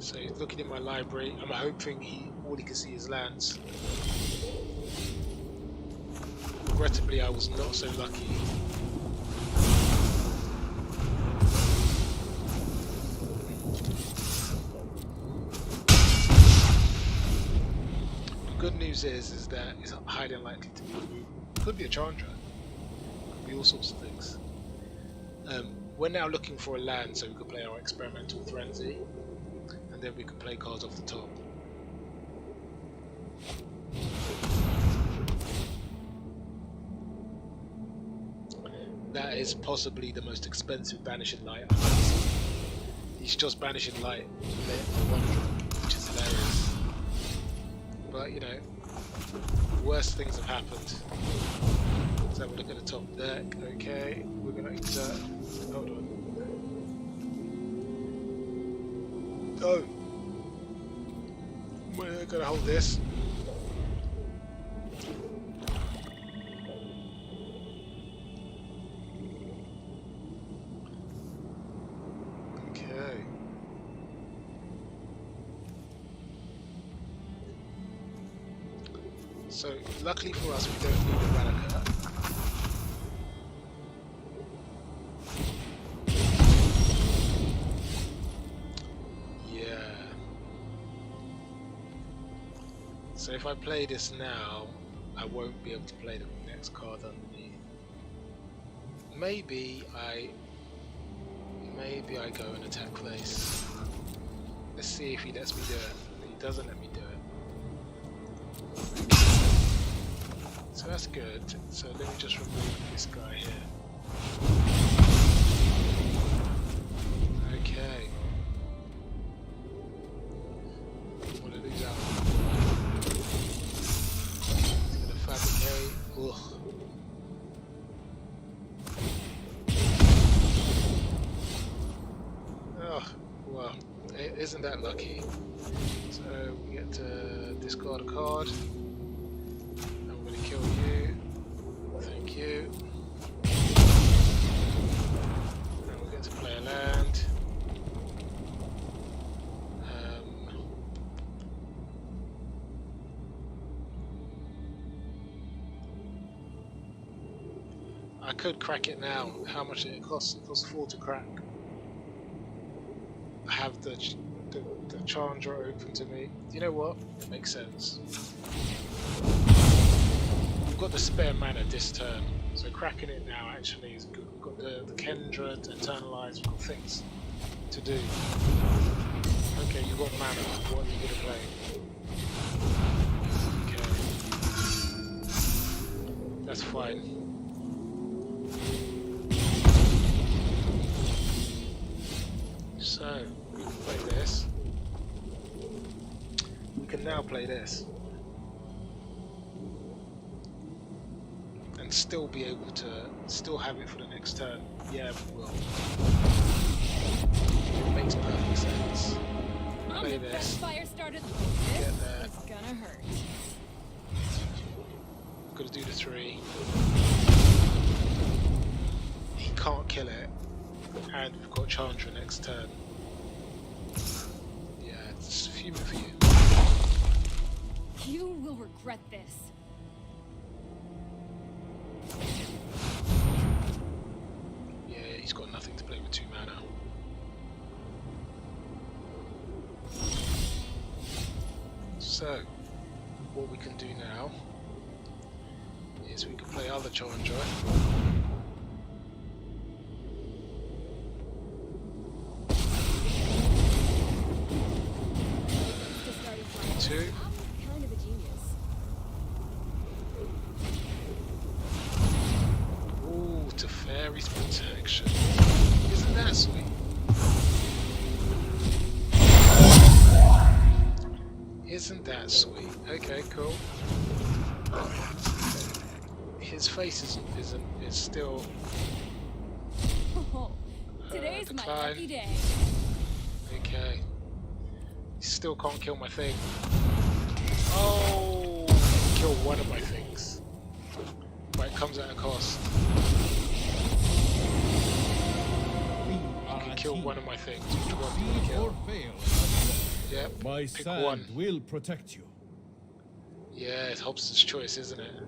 So he's looking in my library. I'm hoping all he can see is lands. Regrettably, I was not so lucky. The good news is that it's highly unlikely to be. Could be a Chandra. Could be all sorts of things. We're now looking for a land so we could play our experimental frenzy, and then we can play cards off the top. That is possibly the most expensive banishing light I've ever seen. He's just banishing light for one drop, which is hilarious. But you know, worse things have happened. Let's have a look at the top deck. Okay, we're gonna insert. Hold on. Oh, we're gonna hold this. Okay. So, luckily for us, we don't need a Radica. Yeah. So if I play this now, I won't be able to play the next card underneath. Maybe I go and attack face. Let's see if he lets me do it. He doesn't let me do it. So that's good. So let me just remove this guy here. Okay. I'm gonna lose out. He's gonna fabricate. Ugh. Oh, well, isn't that lucky? So we get to discard a card. I'm going to kill you. Thank you. And we get to play a land. I could crack it now. How much did it cost? It costs 4 to crack. I have the Chandra open to me. You know what? It makes sense. We've got the spare mana this turn, so cracking it now actually is good. We've got the Kendra to internalize. We've got things to do. Okay, you've got mana. What are you gonna play? Okay, that's fine. So, we can play this. We can now play this. And still be able to, still have it for the next turn. Yeah, we will. It makes perfect sense. Play this. Fire started. Get there. It's gonna hurt. Gotta do the 3. He can't kill it. And we've got Chandra next turn. Yeah, it's fuming for you. You will regret this. Yeah, he's got nothing to play with 2 mana. So, what we can do now is we can play other Chandra. Two. Kind of a genius. Ooh, Teferi's protection. Isn't that sweet? Isn't that sweet? Okay, cool. His face is still. Oh, today's my decline. lucky day. Okay. He still can't kill my thing. Oh, kill one of my things. But it comes at a cost. You can kill one of my things. Which one do you kill? Yep. My Pick sand one. will protect you. Yeah, it's Hobson's choice, isn't it?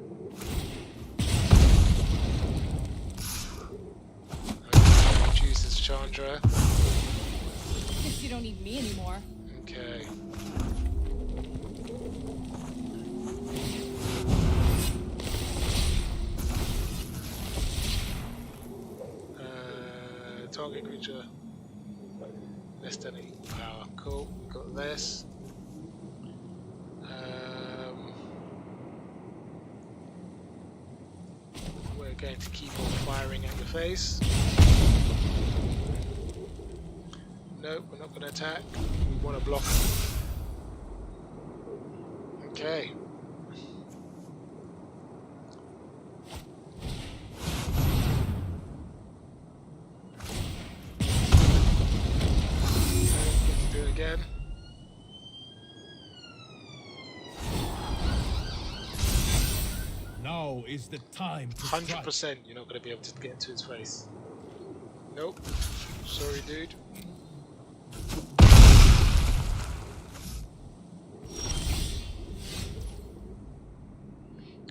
Okay, chooses Chandra. Guess you don't need me anymore. Okay. Target creature less than equal power. Cool. We got this. We're going to keep on firing at your face. Nope, we're not going to attack. We want to block. Okay. Get to do it again. Now is the time to 100% strike. you're not going to be able to get into his face. Nope. Sorry, dude.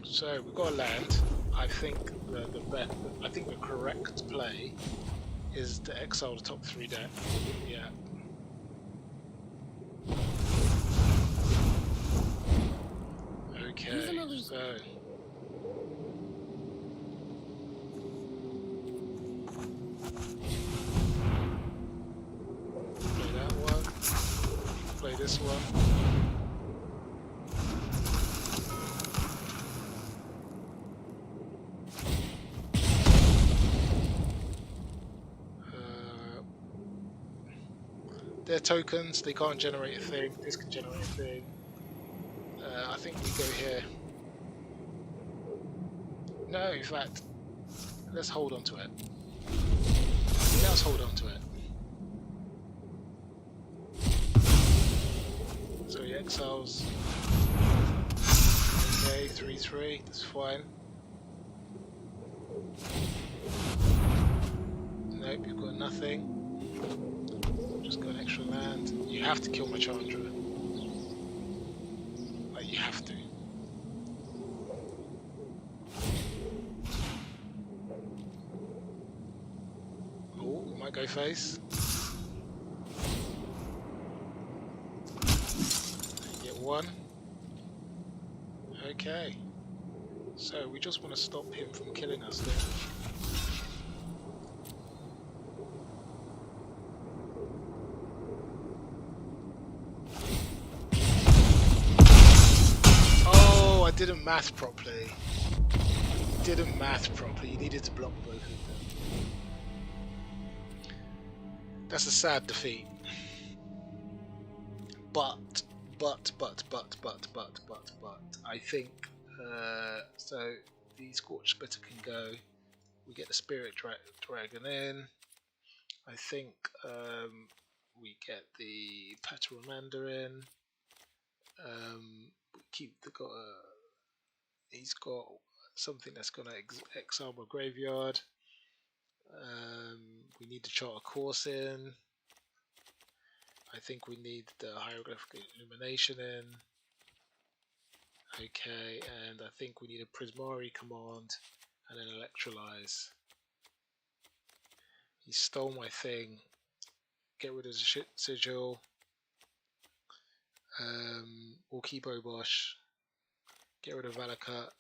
So we've got to land. I think the correct play is to exile the top 3 deck. Yeah. Okay. So play that one. Play this one. They're tokens, they can't generate a thing, this can generate a thing. I think we go here. No, in fact, let's hold on to it. Let's hold on to it. So he exiles. Okay, 3/3, that's fine. Nope, you've got nothing. Just got an extra land. You have to kill my Chandra. Like, you have to. Oh, we might go face. Get one. Okay. So we just want to stop him from killing us then. I didn't math properly. Didn't math properly. You needed to block both of them. That's a sad defeat. But I think so. The Scorch Splitter can go. We get the Spirit Dragon in. I think we get the Pateramander in. We keep the he's got something that's going to exile my graveyard. We need to chart a course in. I think we need the Hieroglyphic Illumination in. Okay, and I think we need a Prismari command and an Electrolyze. He stole my thing. Get rid of the Sigil. We'll keep Obosh. Get rid of Valakat.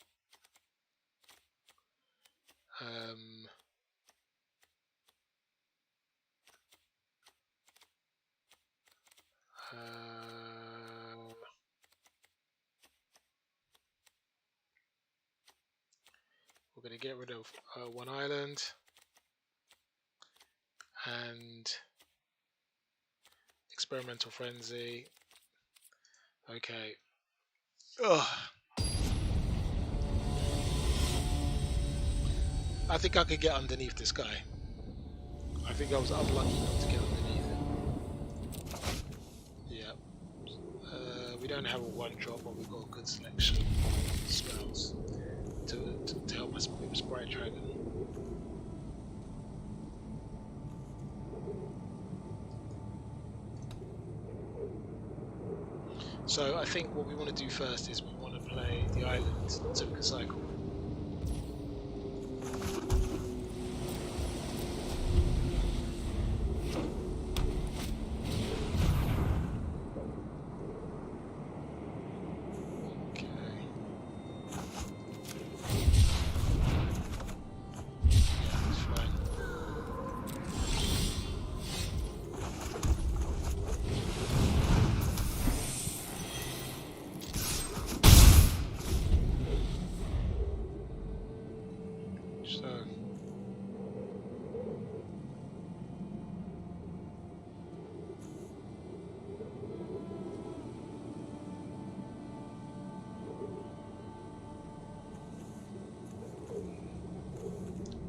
We're going to get rid of one island and Experimental Frenzy. Okay. Ugh. I think I could get underneath this guy. I think I was unlucky not to get underneath him. Yeah. We don't have a 1-drop, but we've got a good selection of spells to help us with Sprite Dragon. So I think what we want to do first is we want to play the island so we can cycle.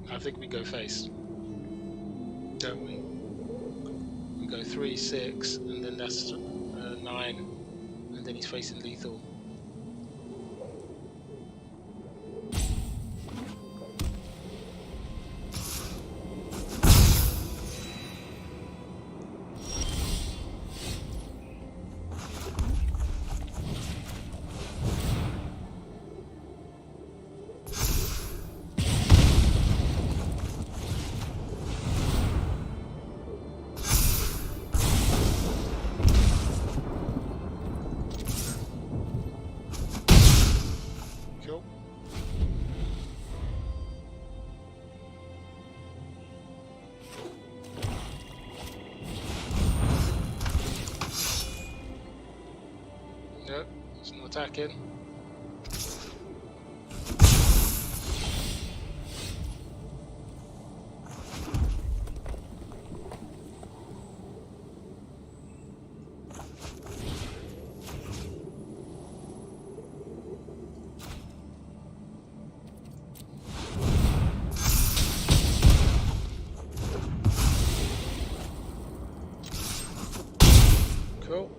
I think we go face, don't we? We go 3, 6, and then that's 9, and then he's facing lethal. Cool. Nope, it's not attacking. Cool.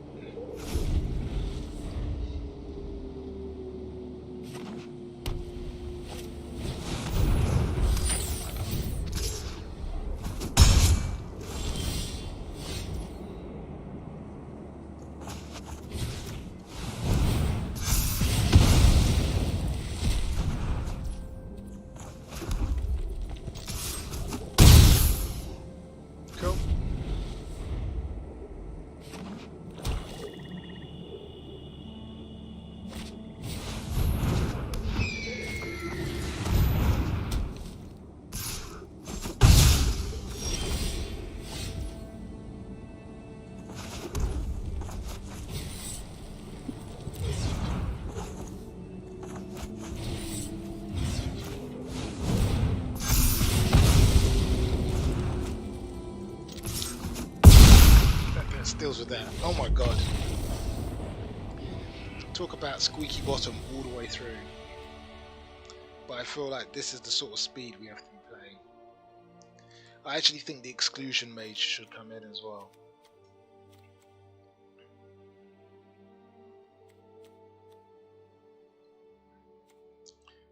Cool. That deals with that. Oh my god. Talk about squeaky bottom all the way through. But I feel like this is the sort of speed we have to be playing. I actually think the exclusion mage should come in as well.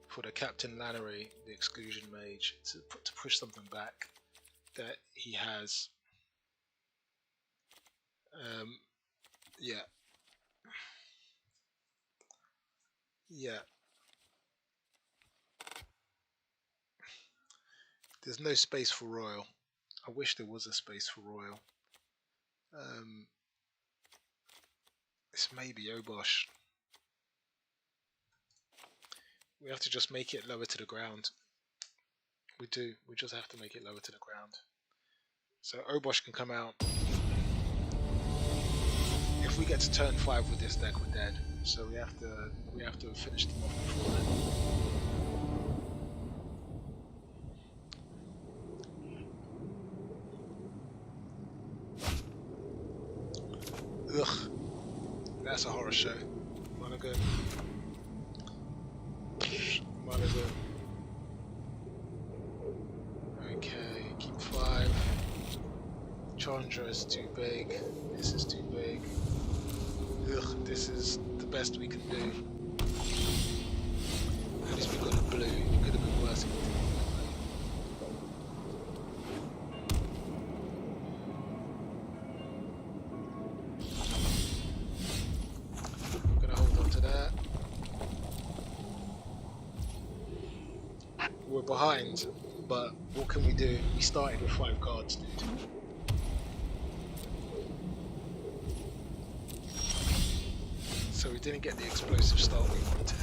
For the Captain Lannery, the exclusion mage, to push something back that he has. Yeah. Yeah. There's no space for Royal. I wish there was a space for Royal. It's maybe Obosh. We have to just make it lower to the ground. We do. We just have to make it lower to the ground. So Obosh can come out. If we get to turn 5 with this deck, we're dead. So we have to finish them off before then. Ugh. That's a horror show. Mana good. Mana good. Okay, keep 5. Chandra is too big. This is too big. Ugh, this is the best we can do. At least we got a blue. It could have been worse if we didn't. behind, but what can we do? We started with 5 cards, dude. So we didn't get the explosive start we wanted.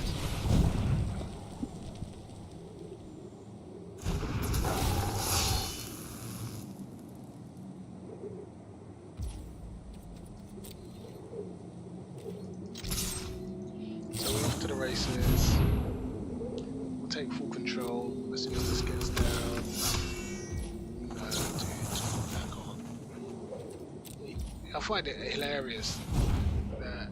So we're off to the races. We'll take full control as soon as this gets down. No, dude, back on. I find it hilarious that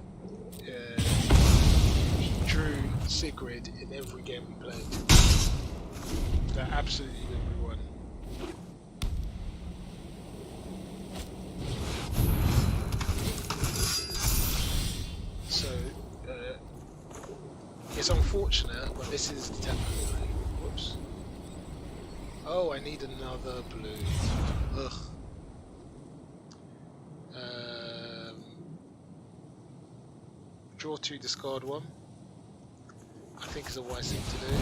he drew Sigrid in every game we played. That absolutely everyone. So it's unfortunate, but this is the tempo. Whoops. Oh, I need another blue. Ugh. Draw 2, discard 1. I think is a wise thing to do.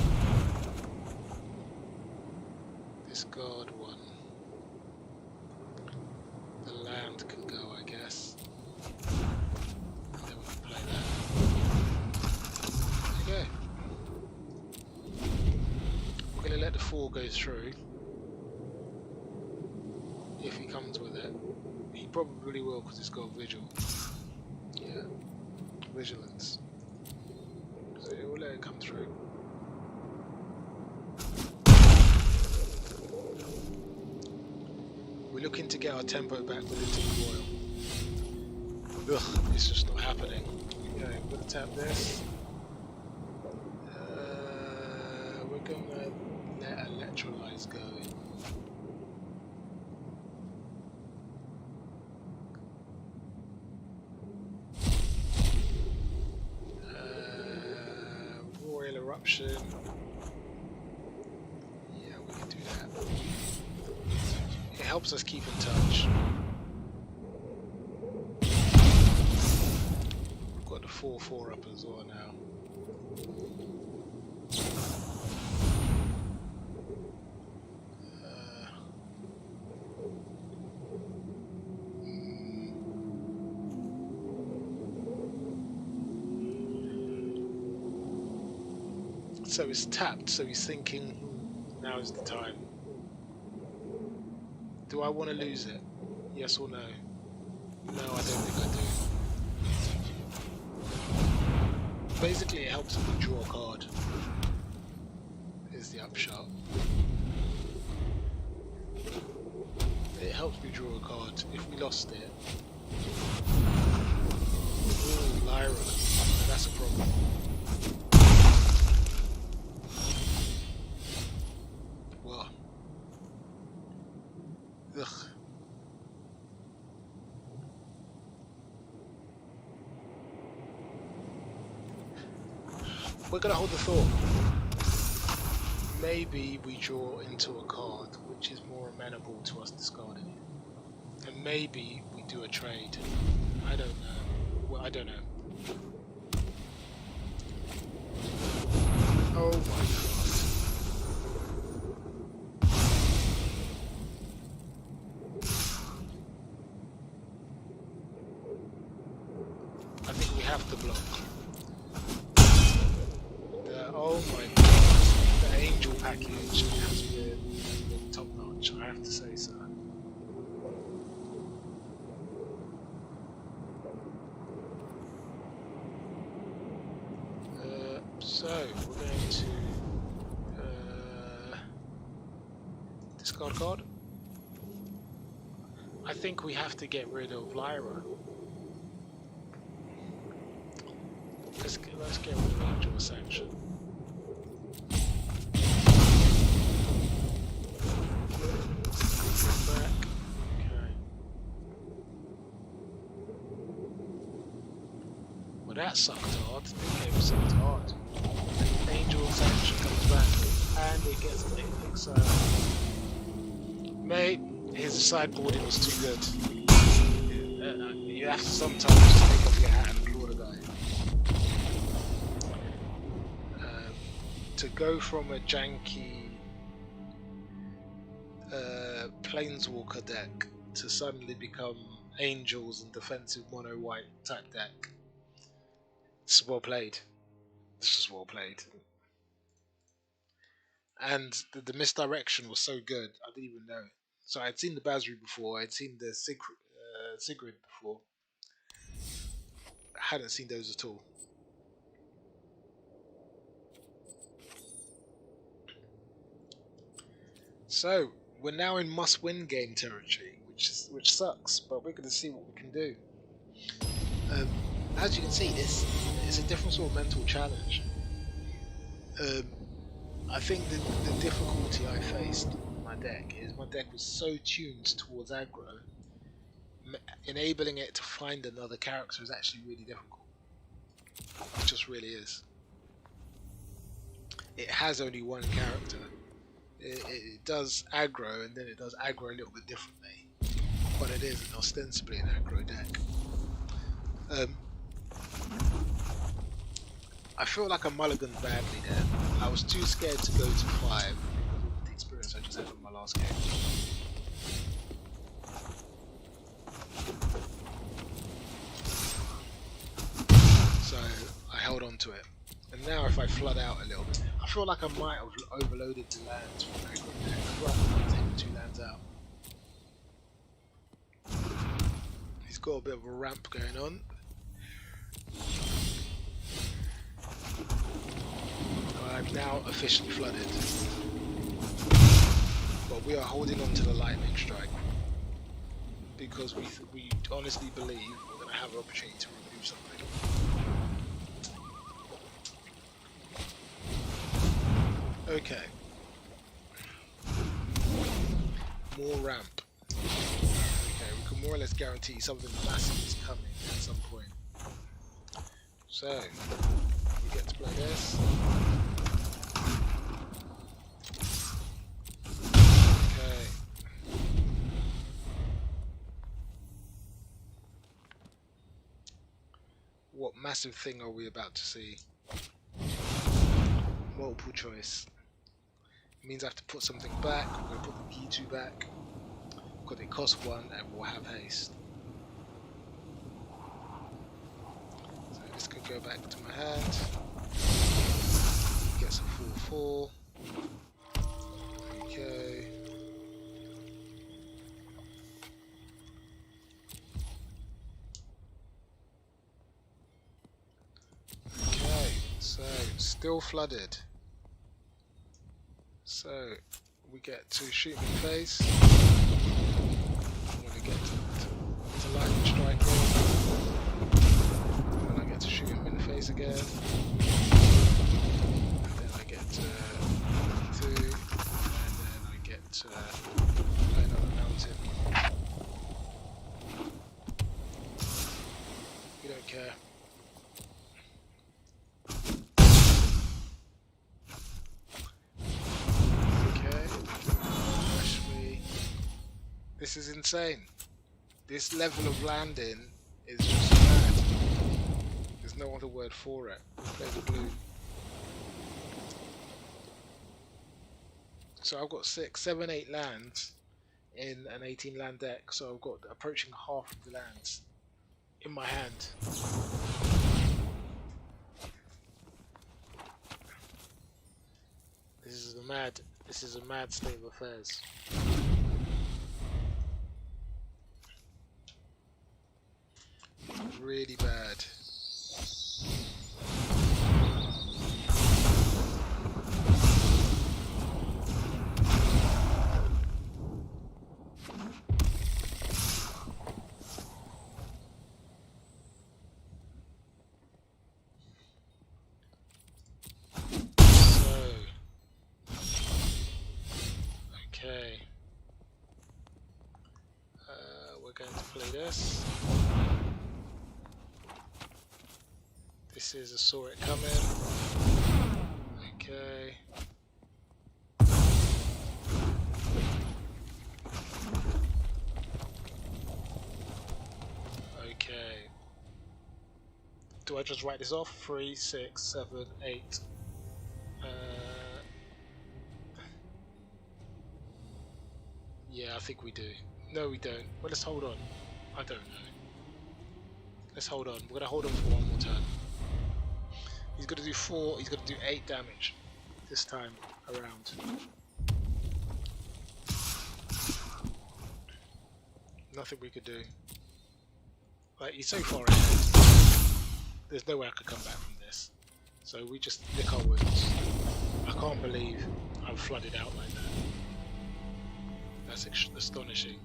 Discard 1. The land can go, I guess. And then we can play that. There you go. We're going to let the 4 go through. If he comes with it. He probably will because it's got vigil. Yeah. Vigilance. So we'll let it come through. We're looking to get our tempo back with the Team Royal. Ugh, it's just not happening. Yeah, we're gonna tap this. We're gonna let Electrolyze go in. Eruption. Yeah, we can do that. It helps us keep in touch. We've got the 4/4 up as well now. So it's tapped, so he's thinking, now is the time. Do I want to lose it? Yes or no? No, I don't think I do. Basically, it helps if we draw a card. Here's the upshot. It helps me draw a card. If we lost it... Ooh, Lyra. That's a problem. Ugh. We're gonna hold the thought. Maybe we draw into a card which is more amenable to us discarding it. And maybe we do a trade. I don't know. Well, I don't know. Oh my god. I think we have to block. Oh my god, the angel package has been top notch, I have to say so. So we're going to discard card. I think we have to get rid of Lyra. Let's get rid of Angel Sanction. Back. Okay. Well, that sucked hard. This game sucked hard. Angel Sanction comes back, and it gets an exile. Mate, his sideboarding was too good. You have to sometimes just take off your hat and claw the guy. To go from a janky Planeswalker deck to suddenly become Angels and defensive mono white type deck. This is well played. This is well played. And the misdirection was so good, I didn't even know it. So I'd seen the Basri before, I'd seen the Sigrid before. I hadn't seen those at all. So we're now in must-win game territory, which sucks, but we're going to see what we can do. As you can see, this is a different sort of mental challenge. I think the difficulty I faced with my deck is my deck was so tuned towards aggro, enabling it to find another character is actually really difficult. It just really is. It has only one character. It does aggro, and then it does aggro a little bit differently, but it is ostensibly an aggro deck. I feel like I mulliganed badly there. I was too scared to go to 5 because of the experience I just had from my last game. So I held on to it. And now if I flood out a little bit, I feel like I might have overloaded the lands from the aggro deck. I feel like I might take the 2 lands out. He's got a bit of a ramp going on. I'm now officially flooded, but we are holding on to the lightning strike because we honestly believe we're going to have an opportunity to remove something. Okay, more ramp. Okay, we can more or less guarantee something massive is coming at some point. So we get to play this. What massive thing are we about to see? Multiple choice. It means I have to put something back. I'm going to put the G2 back because it costs 1 and we'll have haste. So this could go back to my hand. Gets a 4/4. Okay. So, still flooded. So, we get to shoot me in the face. I'm going to get to lightning strike in. And I get to shoot him in the face again. And then I get to 2. And then I get to play another mountain. We don't care. This is insane. This level of landing is just mad. There's no other word for it. Play the blue. So I've got 6, 7, 8 lands in an 18 land deck. So I've got approaching half of the lands in my hand. This is a mad state of affairs. Really bad. Okay. We're going to play this. This is a saw it coming. Okay. Okay. Do I just write this off? 3, 6, 7, 8. Yeah, I think we do. No, we don't. Well, let's hold on. I don't know. Let's hold on. We're gonna hold on for one more turn. He's gonna do 4. He's gonna do 8 damage this time around. Nothing we could do. Like, he's so far ahead. There's no way I could come back from this. So we just lick our wounds. I can't believe I'm flooded out like that. That's astonishing.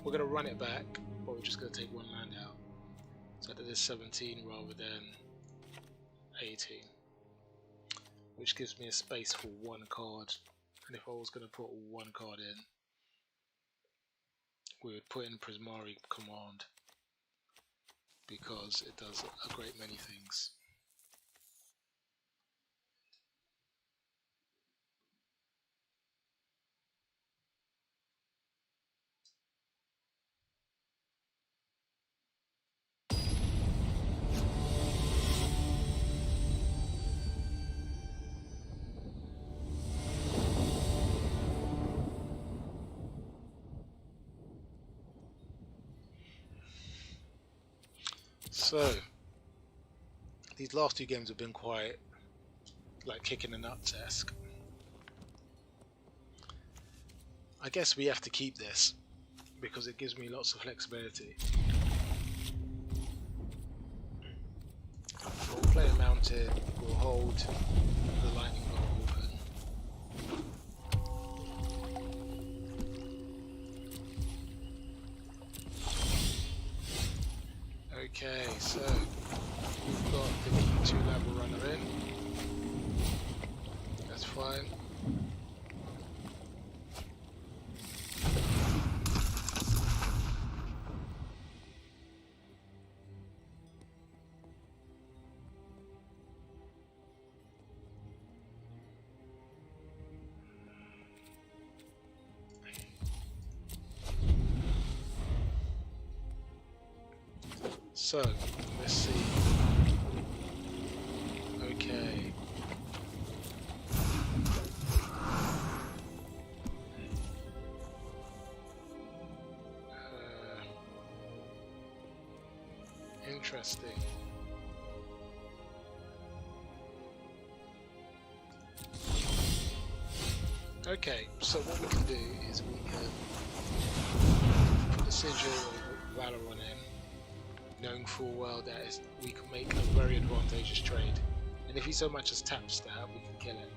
We're gonna run it back, but we're just gonna take 1 land out. So that is 17 rather than 18, which gives me a space for 1 card. And if I was gonna put 1 card in, we would put in Prismari Command, because it does a great many things. So these last 2 games have been quite like kicking the nuts-esque. I guess we have to keep this because it gives me lots of flexibility. We'll play a mounted, we'll hold the lightning bolt open. Okay, so we've got the 2-level runner in. That's fine. So, let's see. Okay. Interesting. Okay, so what we can do is we can put the Sigil of Valoron in, knowing full well that we can make a very advantageous trade. And if he so much as taps that, we can kill him.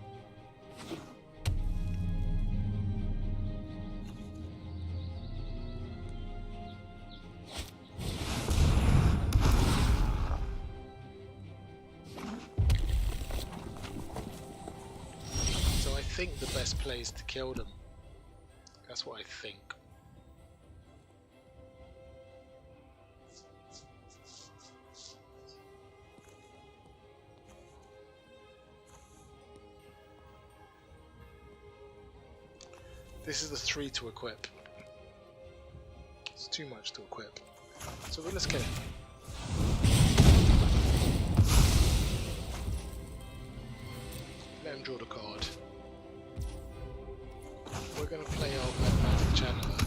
So I think the best play is to kill them. That's what I think. This is the 3 to equip. It's too much to equip. So let's kill him. Let him draw the card. We're going to play our Magnetic Channeler.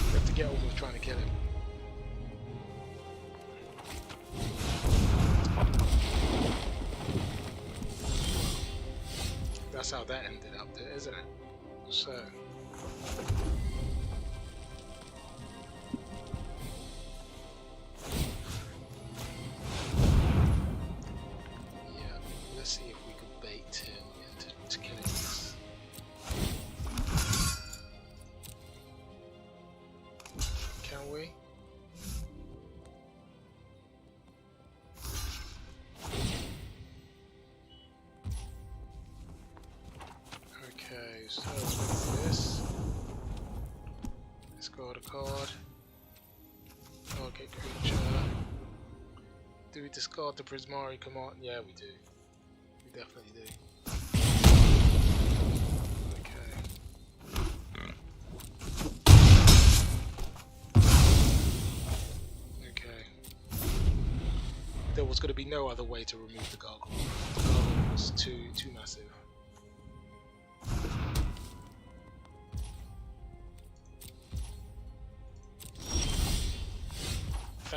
We have to get on with trying to kill him. That's how that ended up there, isn't it? So yeah, let's see if we could bait him into killing us. Can we? Okay, so let's do this. Discard a card. Target creature. Do we discard the Prismari Command? Yeah, we do. We definitely do. Okay. Okay. There was going to be no other way to remove the gargoyle. The gargoyle was too massive.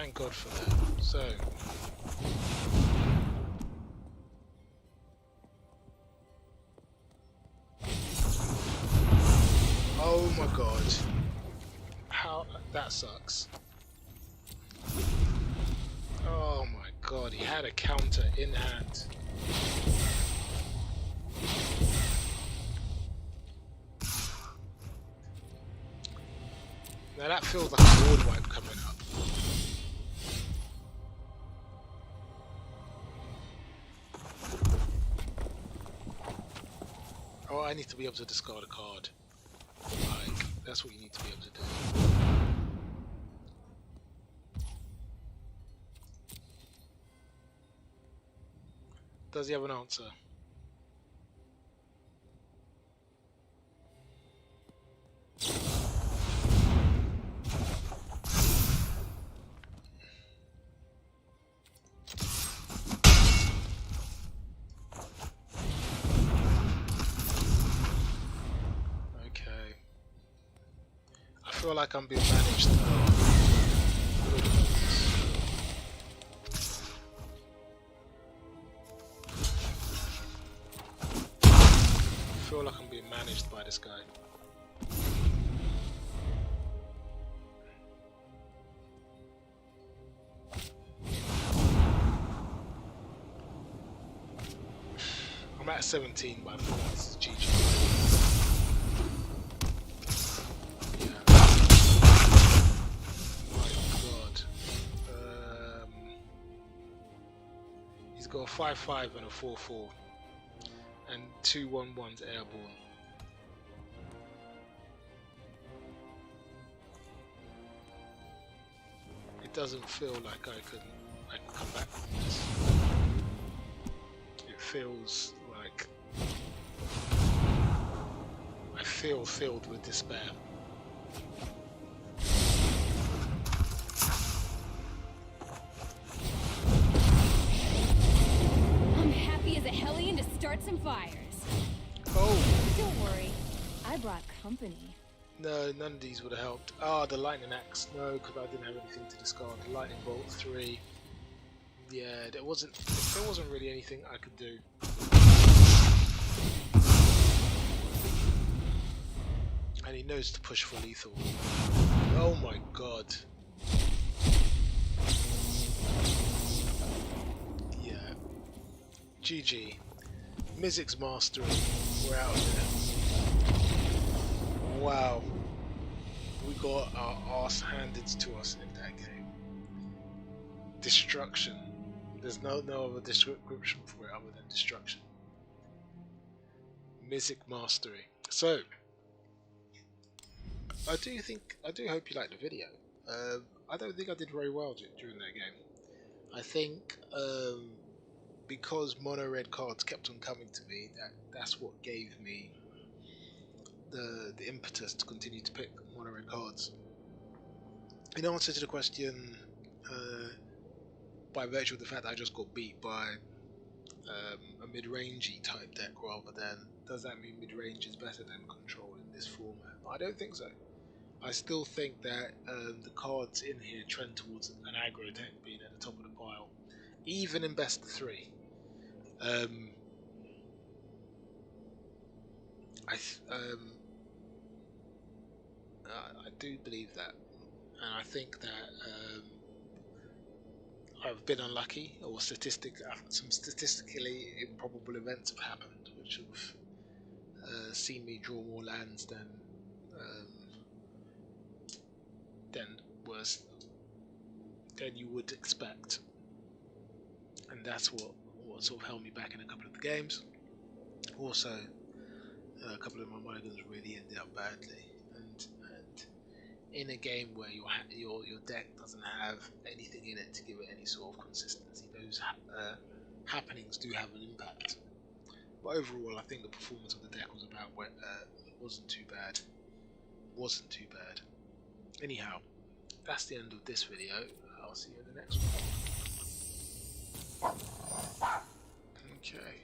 Thank God for that. So. Oh my god. How that sucks. Oh my god, he had a counter in hand. Now that feels like a board wipe coming up. Oh, I need to be able to discard a card. Like, that's what you need to be able to do. Does he have an answer? Okay. I feel like I'm being managed. I feel like I'm being managed by this guy. I'm at 17 by the way. This is GG. Yeah. My god. He's got a 5-5 and a 4-4. And 2 1-1s airborne. It doesn't feel like I can come back from this. It feels like I feel filled with despair. I'm happy as a hellion to start some fires. Oh! Don't worry, I brought company. No, none of these would have helped. Ah, the lightning axe. No, because I didn't have anything to discard. The lightning bolt 3. Yeah, there wasn't really anything I could do. And he knows to push for lethal. Oh my god. Yeah. GG. Mizzix's Mastery. We're out of there. Wow. We got our arse handed to us in that game. Destruction. There's no other description for it other than destruction. Mythic Mastery. So, I do hope you liked the video. I don't think I did very well during that game. I think because mono red cards kept on coming to me, that's what gave me the impetus to continue to pick mono red cards. In answer to the question, by virtue of the fact that I just got beat by a mid-rangey type deck rather than, does that mean mid-range is better than control in this format? I don't think so. I still think that the cards in here trend towards an aggro deck being at the top of the pile, even in best of 3. I do believe that, and I think that I've been unlucky, or some statistically improbable events have happened, which have seen me draw more lands um, than was than you would expect, and that's what sort of held me back in a couple of the games. Also, a couple of my mulligans really ended up badly, and in a game where your deck doesn't have anything in it to give it any sort of consistency, those happenings do have an impact. But overall, I think the performance of the deck wasn't too bad. Wasn't too bad. Anyhow, that's the end of this video. I'll see you in the next one. Okay.